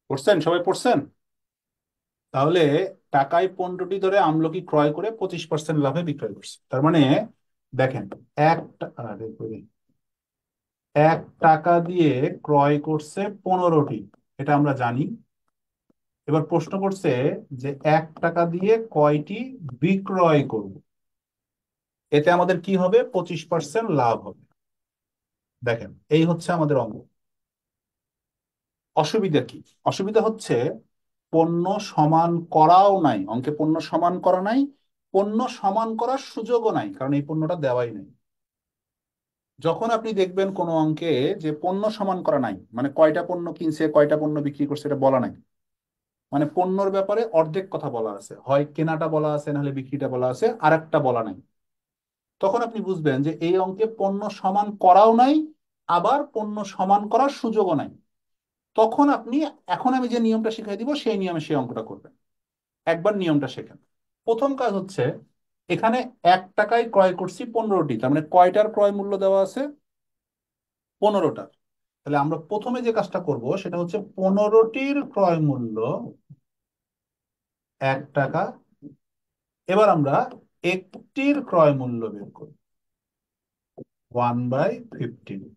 পড়ছেন? সবাই পড়ছেন? তাহলে টাকায় 15টি ধরে আমলকি ক্রয় করে 25% লাভে বিক্রয় করছে। তার মানে দেখেন, আরে কই, 1 টাকা দিয়ে ক্রয় করছে 15টি, এটা আমরা জানি। এবার প্রশ্ন করছে যে 1 টাকা দিয়ে কয়টি বিক্রয় করব, এতে আমাদের কি হবে, 25% লাভ হবে। দেখেন, এই হচ্ছে আমাদের অঙ্ক। অসুবিধা কি? অসুবিধা হচ্ছে পণ্য সমান করাও নাই, অঙ্কে পণ্য সমান করা নাই, পণ্য সমান করার সুযোগও নাই, কারণ এই পণ্যটা দেওয়াই নাই। যখন আপনি দেখবেন কোনো অঙ্কে যে পণ্য সমান করা নাই, মানে কয়টা পণ্য কিনছে কয়টা পণ্য বিক্রি করছে এটা বলা নাই, মানে পণ্যর ব্যাপারে অর্ধেক কথা বলা আছে, হয় কেনাটা বলা আছে, নাহলে বিক্রিটা বলা আছে, আর একটা বলা নাই, তখন আপনি বুঝবেন যে এই অঙ্কে পণ্য সমান করাও নাই, আবার পণ্য সমান করার সুযোগও নাই। তখন আপনি, এখন আমি যে নিয়মটা শিখাই দিব সেই নিয়মে সেই অঙ্কটা করবেন। একবার নিয়মটা শেখেন। প্রথম কাজ হচ্ছে এখানে 1 টাকায় ক্রয় করছি 15টি, তার মানে কয়টার ক্রয় মূল্য দেওয়া আছে? 15টার। তাহলে আমরা প্রথমে যে কাজটা করব সেটা হচ্ছে 15টির ক্রয় মূল্য 1 টাকা। এবার আমরা একটির ক্রয় মূল্য বের করব 1/15।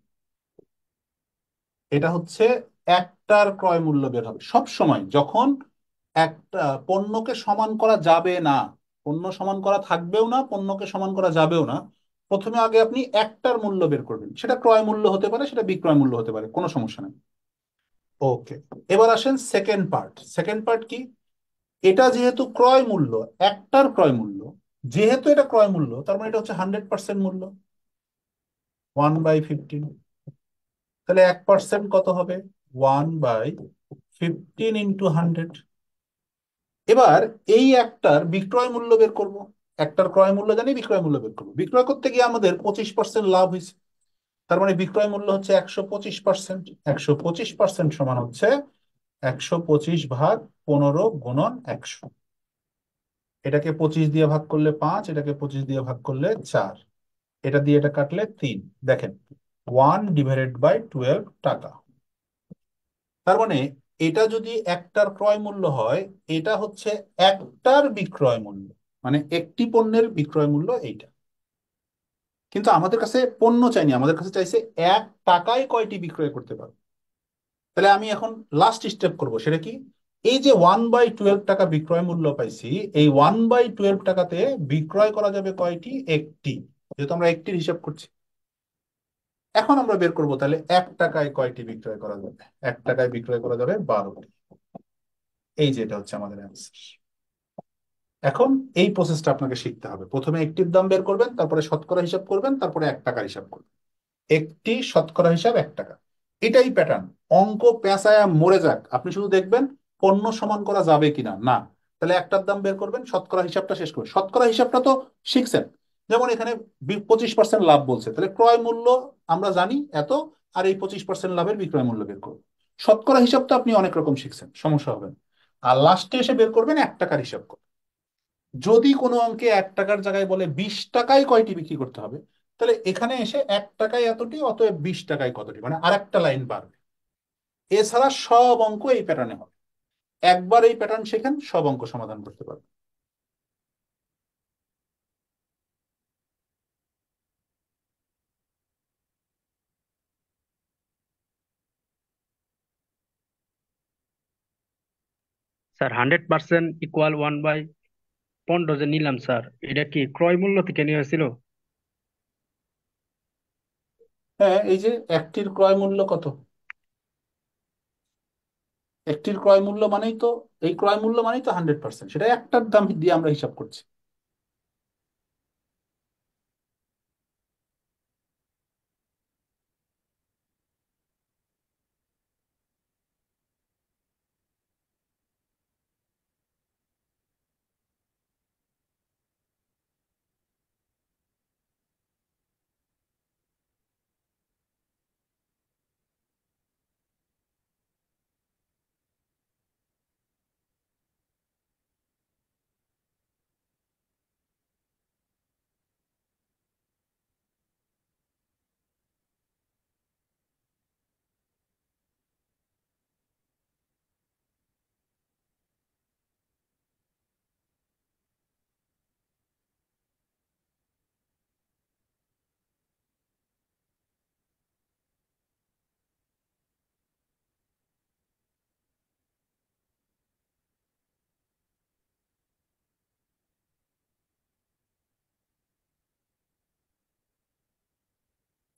এটা হচ্ছে একটার ক্রয় মূল্য বের হবে সব সময় যখন একটা পণ্যকে সমান করা যাবে না, পণ্য সমান করা থাকবেও না, পণ্যকে সমান করা যাবেও না, প্রথমে আগে আপনি একটার মূল্য বের করবেন। সেটা ক্রয় মূল্য হতে পারে, সেটা বিক্রয় মূল্য হতে পারে, কোনো সমস্যা নেই। ওকে, এবার আসেন সেকেন্ড পার্ট। সেকেন্ড পার্ট কি? এটা যেহেতু ক্রয় মূল্য, একটার ক্রয় মূল্য, যেহেতু এটা ক্রয় মূল্য, তার মানে এটা হচ্ছে 100% মূল্য, 1/15। তাহলে 1% কত হবে? 1/15 ইন্টু 100। এবার এই একটার বিক্রয় মূল্য বের করব। একটার ক্রয় মূল্য জানি, বিক্রয় মূল্য বের করবো। বিক্রয় করতে গিয়ে আমাদের 25% লাভ হয়েছে, তার মানে বিক্রয় মূল্য হচ্ছে 125%। 125% সমান হচ্ছে 125/15 গুণন 100। এটাকে 25 দিয়ে ভাগ করলে 5, এটাকে 25 দিয়ে ভাগ করলে 4, এটা দিয়ে এটা কাটলে 3। দেখেন 1/12 টাকা। তার মানে এটা যদি একটার ক্রয় মূল্য হয়, এটা হচ্ছে একটার বিক্রয় মূল্য, মানে একটি পণ্যের বিক্রয় মূল্য এইটা। কিন্তু আমাদের কাছে পণ্য চাইনি, আমাদের কাছে চাইছে 1 টাকায় কয়টি বিক্রয় করতে পারবো। তাহলে আমি এখন লাস্ট স্টেপ করব, সেটা কি? এই যে 1/12 টাকা বিক্রয় মূল্য পাইছি, এই 1/12 টাকাতে বিক্রয় করা যাবে কয়টি? একটি, যেহেতু আমরা একটির হিসাব করছি। এখন আমরা বের করবো তাহলে 1 টাকায় কয়টি বিক্রয় করা যাবে। 1 টাকায় বিক্রয় করা যাবে 12টি। এই যে এটা হচ্ছে আমাদের অ্যান্সার। এখন এই প্রসেসটা আপনাকে শিখতে হবে। প্রথমে একটির দাম বের করবেন, তারপরে শতকরা হিসাব করবেন, তারপরে 1 টাকার হিসাব করবেন। একটি শতকরা হিসাব 1 টাকা, এটাই প্যাটার্ন। অঙ্ক পেঁচায়া মরে যাক, আপনি শুধু দেখবেন পণ্য সমান করা যাবে কিনা। না, তাহলে একটার দাম বের করবেন, শতকরা হিসাবটা শেষ করবেন। শতকরা হিসাবটা তো শিখছেন। যেমন এখানে 25% লাভ বলছে, তাহলে ক্রয় মূল্য আমরা জানি এত, আর এই 25% লাভের বিক্রয় মূল্য বের করবো। শতকরা হিসাব তো আপনি অনেক রকম শিখছেন, সমস্যা হবে না। আর লাস্টে এসে বের করবেন 1 টাকার হিসাব করবেন। যদি কোনো অঙ্কে 1 টাকার জায়গায় বলে 20 টাকায় কয়টি বিক্রি করতে হবে, তাহলে এখানে এসে 1 টাকায় এতটি, অতএব 20 টাকায় কতটি, মানে আরেকটা লাইন বাড়বে। এছাড়া সব অঙ্ক এই প্যাটার্নে হবে। একবার এই প্যাটার্ন শেখেন, সব অঙ্ক সমাধান করতে পারবেন। স্যার 100% ইকুয়াল 1/15 যে নিলাম স্যার, এটা কি ক্রয় মূল্য থেকে নেওয়া হয়েছিল? হ্যাঁ, এই যে একটির ক্রয় মূল্য কত, একটির ক্রয় মূল্য মানেই তো, এই ক্রয় মূল্য মানেই তো 100%, সেটা একটার দাম দিয়ে আমরা হিসাব করছি।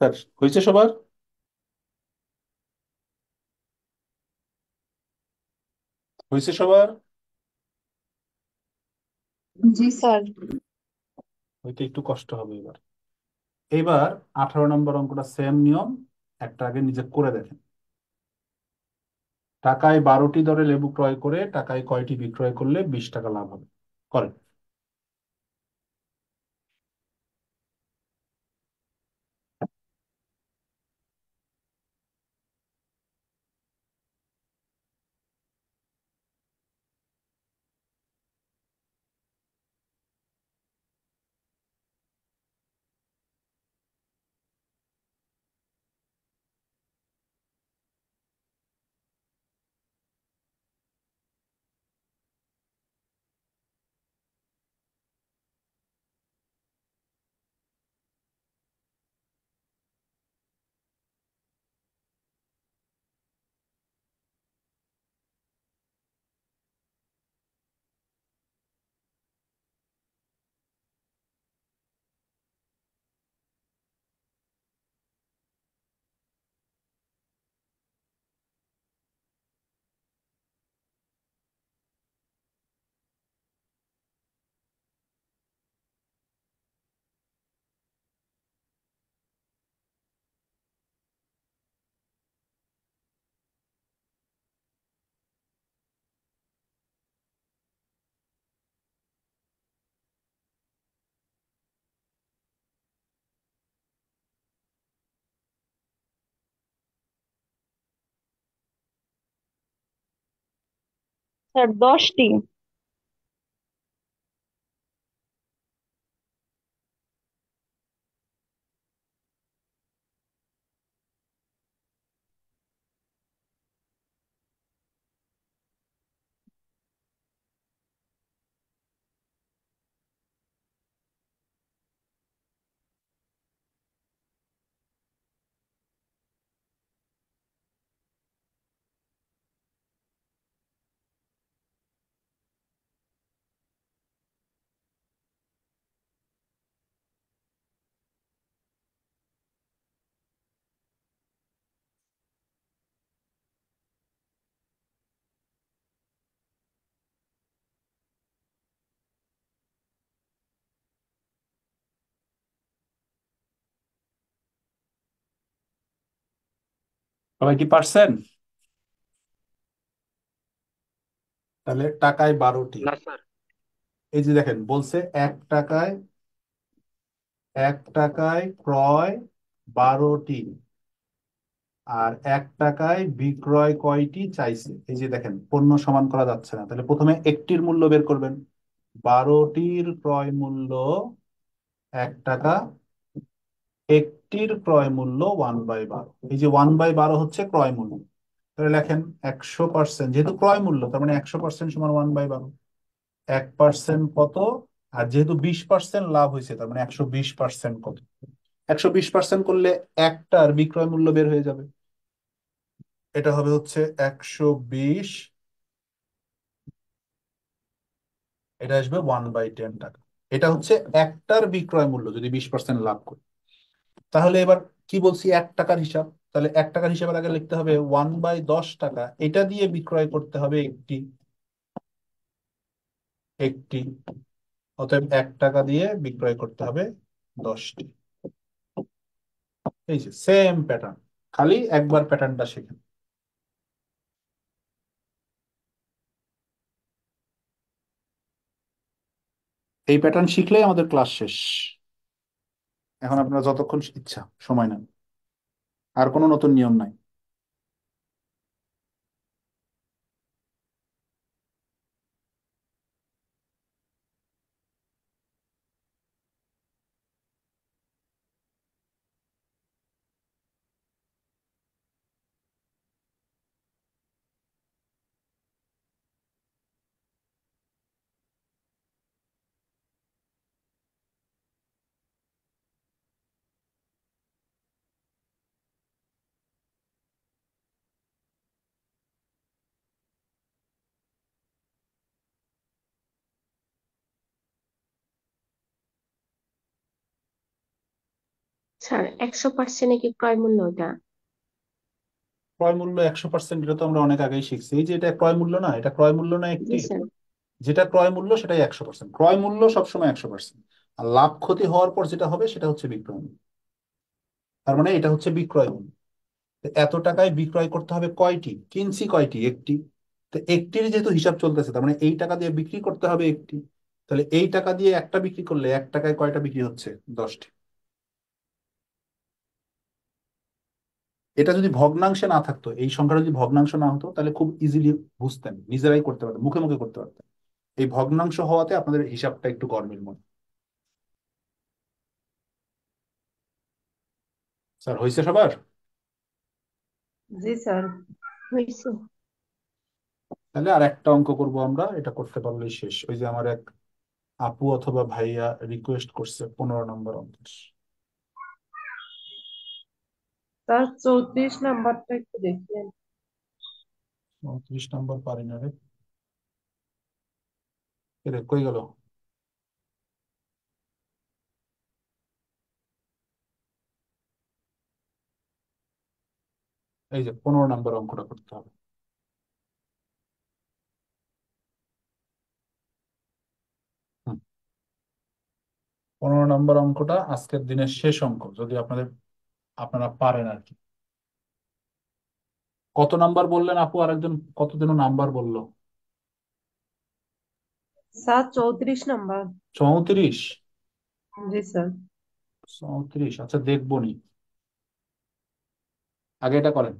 স্যার, হয়েছে সবার? হয়েছে সবার? জি স্যার। হইতে একটু কষ্ট হবে এবার। এবার 18 নম্বর অঙ্কটা সেম নিয়ম, একটা আগে নিজে করে দেখেন। টাকায় 12টি দরে লেবু ক্রয় করে টাকায় কয়টি বিক্রয় করলে 20 টাকা লাভ হবে? করেন। স্যার 10টি। সবাই কি পারছেন? তাহলে টাকায় 12টি। না স্যার। এই যে দেখেন বলছে 1 টাকায়, 1 টাকায় ক্রয় 12টি, আর 1 টাকায় বিক্রয় কয়টি চাইছে। এই যে দেখেন পণ্য সমান করা যাচ্ছে না, তাহলে প্রথমে একটির মূল্য বের করবেন। 12টির ক্রয় মূল্য 1 টাকা, একটির ক্রয় মূল্য 1/12। এই যে 1/12 হচ্ছে ক্রয় মূল্য। তাহলে লেখেন 100%, যেহেতু ক্রয় মূল্য তার মানে 100% সমান 1/12। 1% কত? আর যেহেতু 20% লাভ হয়েছে তার মানে 120% কত? 120% করলে একটার বিক্রয় মূল্য বের হয়ে যাবে। এটা হবে হচ্ছে 120, এটা আসবে 1/10 টাকা। এটা হচ্ছে একটার বিক্রয় মূল্য যদি 20% লাভ করে। তাহলে এবার কি বলছি, 1 টাকার হিসাব। তাহলে 1 টাকার হিসাবের আগে লিখতে হবে 1/10 টাকা, এটা দিয়ে বিক্রয় করতে হবে একটি, একটি। অতএব 1 টাকা দিয়ে বিক্রয় করতে হবে 10টি। এই যে সেম প্যাটার্ন, খালি একবার প্যাটার্নটা শেখেন। এই প্যাটার্ন শিখলেই আমাদের ক্লাস শেষ। এখন আপনারা যতক্ষণ ইচ্ছা সময় নেন, আর কোনো নতুন নিয়ম নাই। স্যার 100% কি ক্রয় মূল্য ওটা? ক্রয় মূল্য 100%, এটা তো আমরা অনেক আগেই শিখছি। এই যে এটা ক্রয় মূল্য না, এটা ক্রয় মূল্য না জি একটি। স্যার। যেটা ক্রয় মূল্য সেটাই 100%, ক্রয় মূল্য সবসময় 100%। আর লাভ ক্ষতি হওয়ার পর যেটা হবে সেটা হচ্ছে বিক্রয় মূল্য। তার মানে এটা হচ্ছে বিক্রয় মূল্য। তো এত টাকায় বিক্রয় করতে হবে কয়টি, কিনছি কয়টি, একটি। তো একটির যেহেতু হিসাব চলতেছে তার মানে এই টাকা দিয়ে বিক্রি করতে হবে একটি। তাহলে এই টাকা দিয়ে একটা বিক্রি করলে 1 টাকায় কয়টা বিক্রি হচ্ছে, 10টি। এটা যদি ভগ্নাংশে না থাকতো, এই সংখ্যাটা যদি ভগ্নাংশ না হতো তাহলে খুব ইজিলি বুঝতেন, নিজেরাই করতে পারতেন, মুখে মুখে করতে পারতেন। এই ভগ্নাংশ হওয়াতে আপনাদের হিসাবটা একটু গরমিল মনে। স্যার হয়েছে সবার? জি স্যার। হয়েছে। তাহলে আর একটা অঙ্ক করব আমরা, এটা করতে পারলেই শেষ। ওই যে আমার এক আপু অথবা ভাইয়া রিকোয়েস্ট করছে 15 নম্বর অঙ্কের। স্যার 34 নাম্বারটা একটু দেখেন। 30 নম্বর পারি না রে। এ রে, কই গেল? এই যে 15 নম্বর অঙ্কটা করতে হবে। হুম, 15 নম্বর অঙ্কটা আজকের দিনের শেষ অঙ্ক, যদি আপনারা পারেন আর কি। কত নাম্বার বললেন আপু? আরেকজন কত যেন নাম্বার বললো? Sir 34 number. 34? জি স্যার। 34, আচ্ছা দেখবো নি। আগে এটা করেন।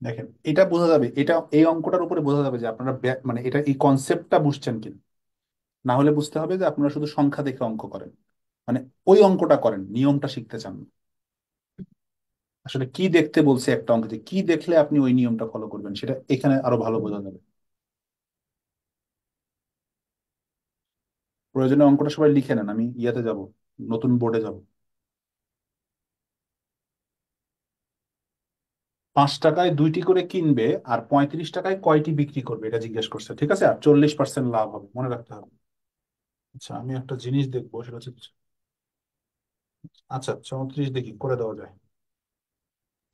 দেখেন, এটা বোঝা যাবে, এটা এই অঙ্কটার উপরে বোঝা যাবে যে আপনারা মানে এটা এই কনসেপ্টটা বুঝছেন কিনা। না হলে বুঝতে হবে যে আপনারা শুধু সংখ্যা দেখে অঙ্ক করেন, মানে ওই অঙ্কটা করেন, নিয়মটা শিখতে চান না। আসলে কি দেখতে বলছে একটা অঙ্কে, কি দেখলে আপনি ওই নিয়মটা ফলো করবেন, সেটা এখানে আরো ভালো বোঝা যাবে। প্রয়োজনে অঙ্কটা সবাই লিখে নেন, আমি ইয়াতে যাব, নতুন বোর্ডে যাব। 5 টাকায় 2টি করে কিনবে আর 35 টাকায় কয়টি বিক্রি করবে, এটা জিজ্ঞেস করছে, ঠিক আছে? আর 40% লাভ হবে, মনে রাখতে হবে। আচ্ছা, আমি একটা জিনিস দেখবো, সেটা হচ্ছে, আচ্ছা 34 দেখি করে দেওয়া যায়,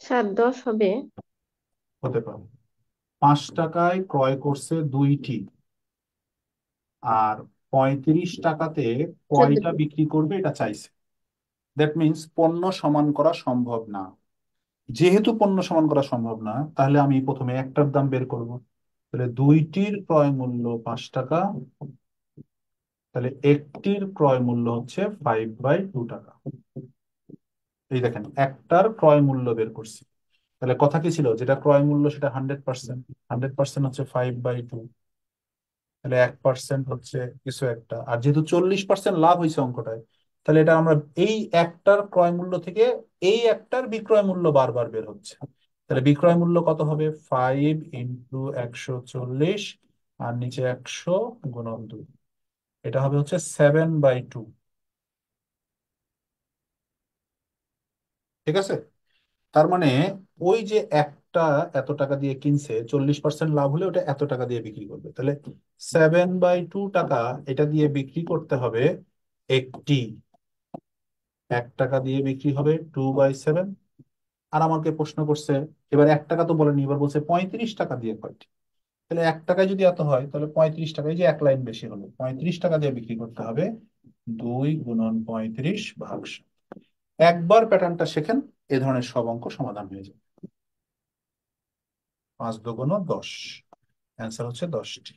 7 10 হবে। হতে পারে। 5 টাকায় ক্রয় করছে 2টি, আর 35 টাকাতে কয়টা 14টি। বিক্রি করবে এটা চাইছে। দ্যাট মিন্স পণ্য সমান করা সম্ভব না। যেহেতু পণ্য সমান করা সম্ভব না, তাহলে আমি প্রথমে একটার দাম বের করব। তাহলে 2টির ক্রয় মূল্য 5 টাকা, তাহলে একটির ক্রয় মূল্য হচ্ছে 5/2 টাকা। এই দেখেন, একটার ক্রয় মূল্য বের করছি। তাহলে কথা কি ছিল, যেটা ক্রয় মূল্য সেটা 100%, 100% হচ্ছে 5/2, তাহলে 1% হচ্ছে কিছু একটা। আর যেহেতু 40% লাভ হয়েছে অঙ্কটায়, তাহলে এটা আমরা এই একটার ক্রয় মূল্য থেকে এই একটার বিক্রয় মূল্য বারবার বের হচ্ছে। তাহলে বিক্রয় মূল্য কত হবে, 5 × 140, আর নিচে 100 × 2, এটা হবে হচ্ছে 7/2। ঠিক আছে? তার মানে ওই যে একটা এত টাকা দিয়ে কিনছে, 40% লাভ হলে ওটা এত টাকা দিয়ে বিক্রি করবে, তাহলে 7/2 টাকা এটা দিয়ে বিক্রি করতে হবে। একটি 1 টাকা দিয়ে বিক্রি হবে 2/7। আর আমাকে প্রশ্ন করছে, এবার 1 টাকা তো বলেনি, এবার বলছে 35 টাকা দিয়ে কয়টি। তাহলে 1 টাকায় যদি এত হয়, তাহলে 35 টাকায় যে এক লাইন বেশি হলো, 35 টাকা দিয়ে বিক্রি করতে হবে 2 × 35/7। একবার প্যাটার্নটা শেখেন, এ ধরনের সব অঙ্ক সমাধান হয়ে যাবে। 5 × 2 = 10, অ্যান্সার হচ্ছে 10টি।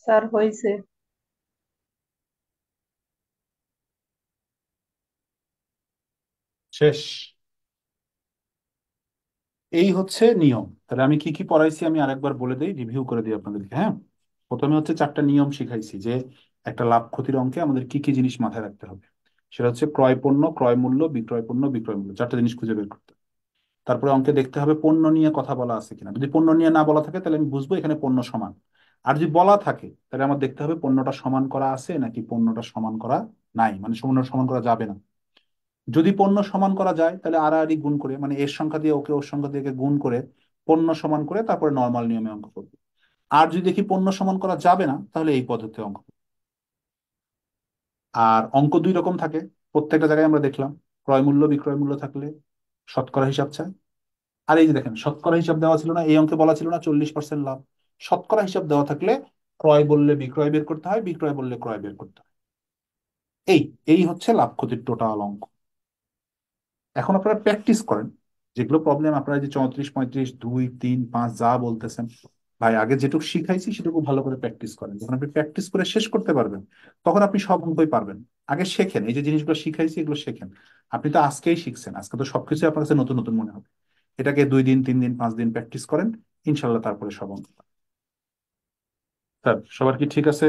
স্যার হয়েছে। শেষ। এই হচ্ছে নিয়ম। তাহলে আমি কি কি পড়াইছি আমি আরেকবার বলে দিই, রিভিউ করে দিই আপনাদেরকে, হ্যাঁ। প্রথমে হচ্ছে 4টা নিয়ম শিখাইছি, যে একটা লাভ ক্ষতির অঙ্কে আমাদের কি কি জিনিস মাথায় রাখতে হবে। সেটা হচ্ছে ক্রয় পণ্য, ক্রয় মূল্য, বিক্রয় পণ্য, বিক্রয় মূল্য, 4টা জিনিস খুঁজে বের করতে হবে। তারপরে অঙ্কে দেখতে হবে পণ্য নিয়ে কথা বলা আছে কিনা। যদি পণ্য নিয়ে না বলা থাকে, তাহলে আমি বুঝবো এখানে পণ্য সমান। আর যদি বলা থাকে, তাহলে আমার দেখতে হবে পণ্যটা সমান করা আছে নাকি পণ্যটা সমান করা নাই, মানে পণ্য সমান করা যাবে না। যদি পণ্য সমান করা যায়, তাহলে আড়াআড়ি গুণ করে, মানে এর সংখ্যা দিয়ে ওকে ওর সংখ্যা দিয়ে গুণ করে পণ্য সমান করে তারপরে নর্মাল নিয়মে অঙ্ক করবো। আর যদি দেখি পণ্য সমান করা যাবে না, তাহলে এই পদ্ধতিতে অঙ্ক করবো। আর অঙ্ক 2 রকম থাকে, প্রত্যেকটা জায়গায় আমরা দেখলাম। ক্রয় মূল্য, বিক্রয় মূল্য থাকলে শতকরা হিসাব চায়। আর এই যে দেখেন, শতকরা হিসাব দেওয়া ছিল না, এই অঙ্কে বলা ছিল না 40% লাভ। শতকরা হিসাব দেওয়া থাকলে ক্রয় বললে বিক্রয় বের করতে হয়, বিক্রয় বললে ক্রয় বের করতে হয়। এই এই হচ্ছে লাভ ক্ষতির টোটাল অঙ্ক। এখন আপনারা প্র্যাকটিস করেন, যেগুলো প্রবলেম আপনারা যে 34 35 2 3 5 যা বলতেছেন, ভাই আগে যেটুকু শিখাইছি সেটুকু ভালো করে প্র্যাকটিস করেন। যখন আপনি প্র্যাকটিস করে শেষ করতে পারবেন, তখন আপনি সব অঙ্কই পারবেন। আগে শেখেন, এই যে জিনিসগুলো শিখাইছি এগুলো শেখেন। আপনি তো আজকেই শিখছেন, আজকে তো সবকিছু আপনার কাছে নতুন নতুন মনে হবে। এটাকে 2 দিন 3 দিন 5 দিন প্র্যাকটিস করেন, ইনশাল্লাহ তারপরে সব অঙ্ক। স্যার, সবার কি ঠিক আছে?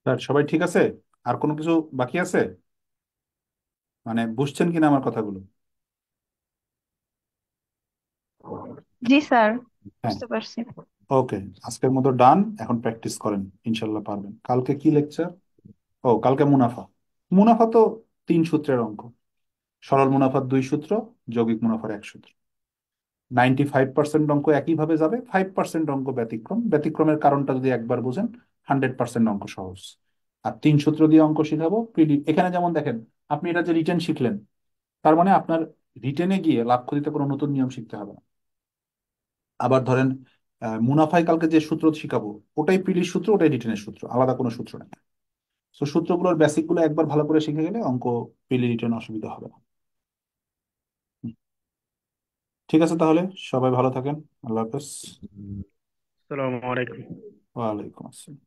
স্যার সবাই ঠিক আছে? আর কোনো কিছু বাকি আছে? মানে বুঝছেন কিনা আমার কথাগুলো? জি স্যার, হ্যাঁ, বুঝতে পারছি। ওকে। আজকের মতো ডান। এখন প্র্যাকটিস করেন, ইনশাল্লাহ পারবেন। কালকে কি লেকচার? ও, কালকে মুনাফা। মুনাফা তো 3 সূত্রের অঙ্ক। সরল মুনাফার 2 সূত্র, যৌগিক মুনাফার 1 সূত্র। 95% অঙ্ক একইভাবে যাবে, 5% অঙ্ক ব্যতিক্রম। ব্যতিক্রমের কারণটা যদি একবার বুঝেন, 100% অঙ্ক সহজ। আর 3 সূত্র দিয়ে অঙ্ক শিখাবো। এখানে যেমন দেখেন, আপনি এটা যে রিটেন শিখলেন, তার মানে আপনার রিটেনে গিয়ে লাভ ক্ষতিতে কোনো নতুন নিয়ম শিখতে হবে না। আবার ধরেন, মুনাফায় কালকে যে সূত্র শিখাবো, ওটাই পিলির সূত্র, ওটাই রিটেনের সূত্র, আলাদা কোনো সূত্র নেই। তো সূত্রগুলোর বেসিক গুলো একবার ভালো করে শিখে গেলে অঙ্ক পিলি রিটেন অসুবিধা হবে না। হুম, ঠিক আছে তাহলে, সবাই ভালো থাকেন। আল্লাহ হাফেজ। আসসালামু আলাইকুম। ওয়ালাইকুম আসসালাম।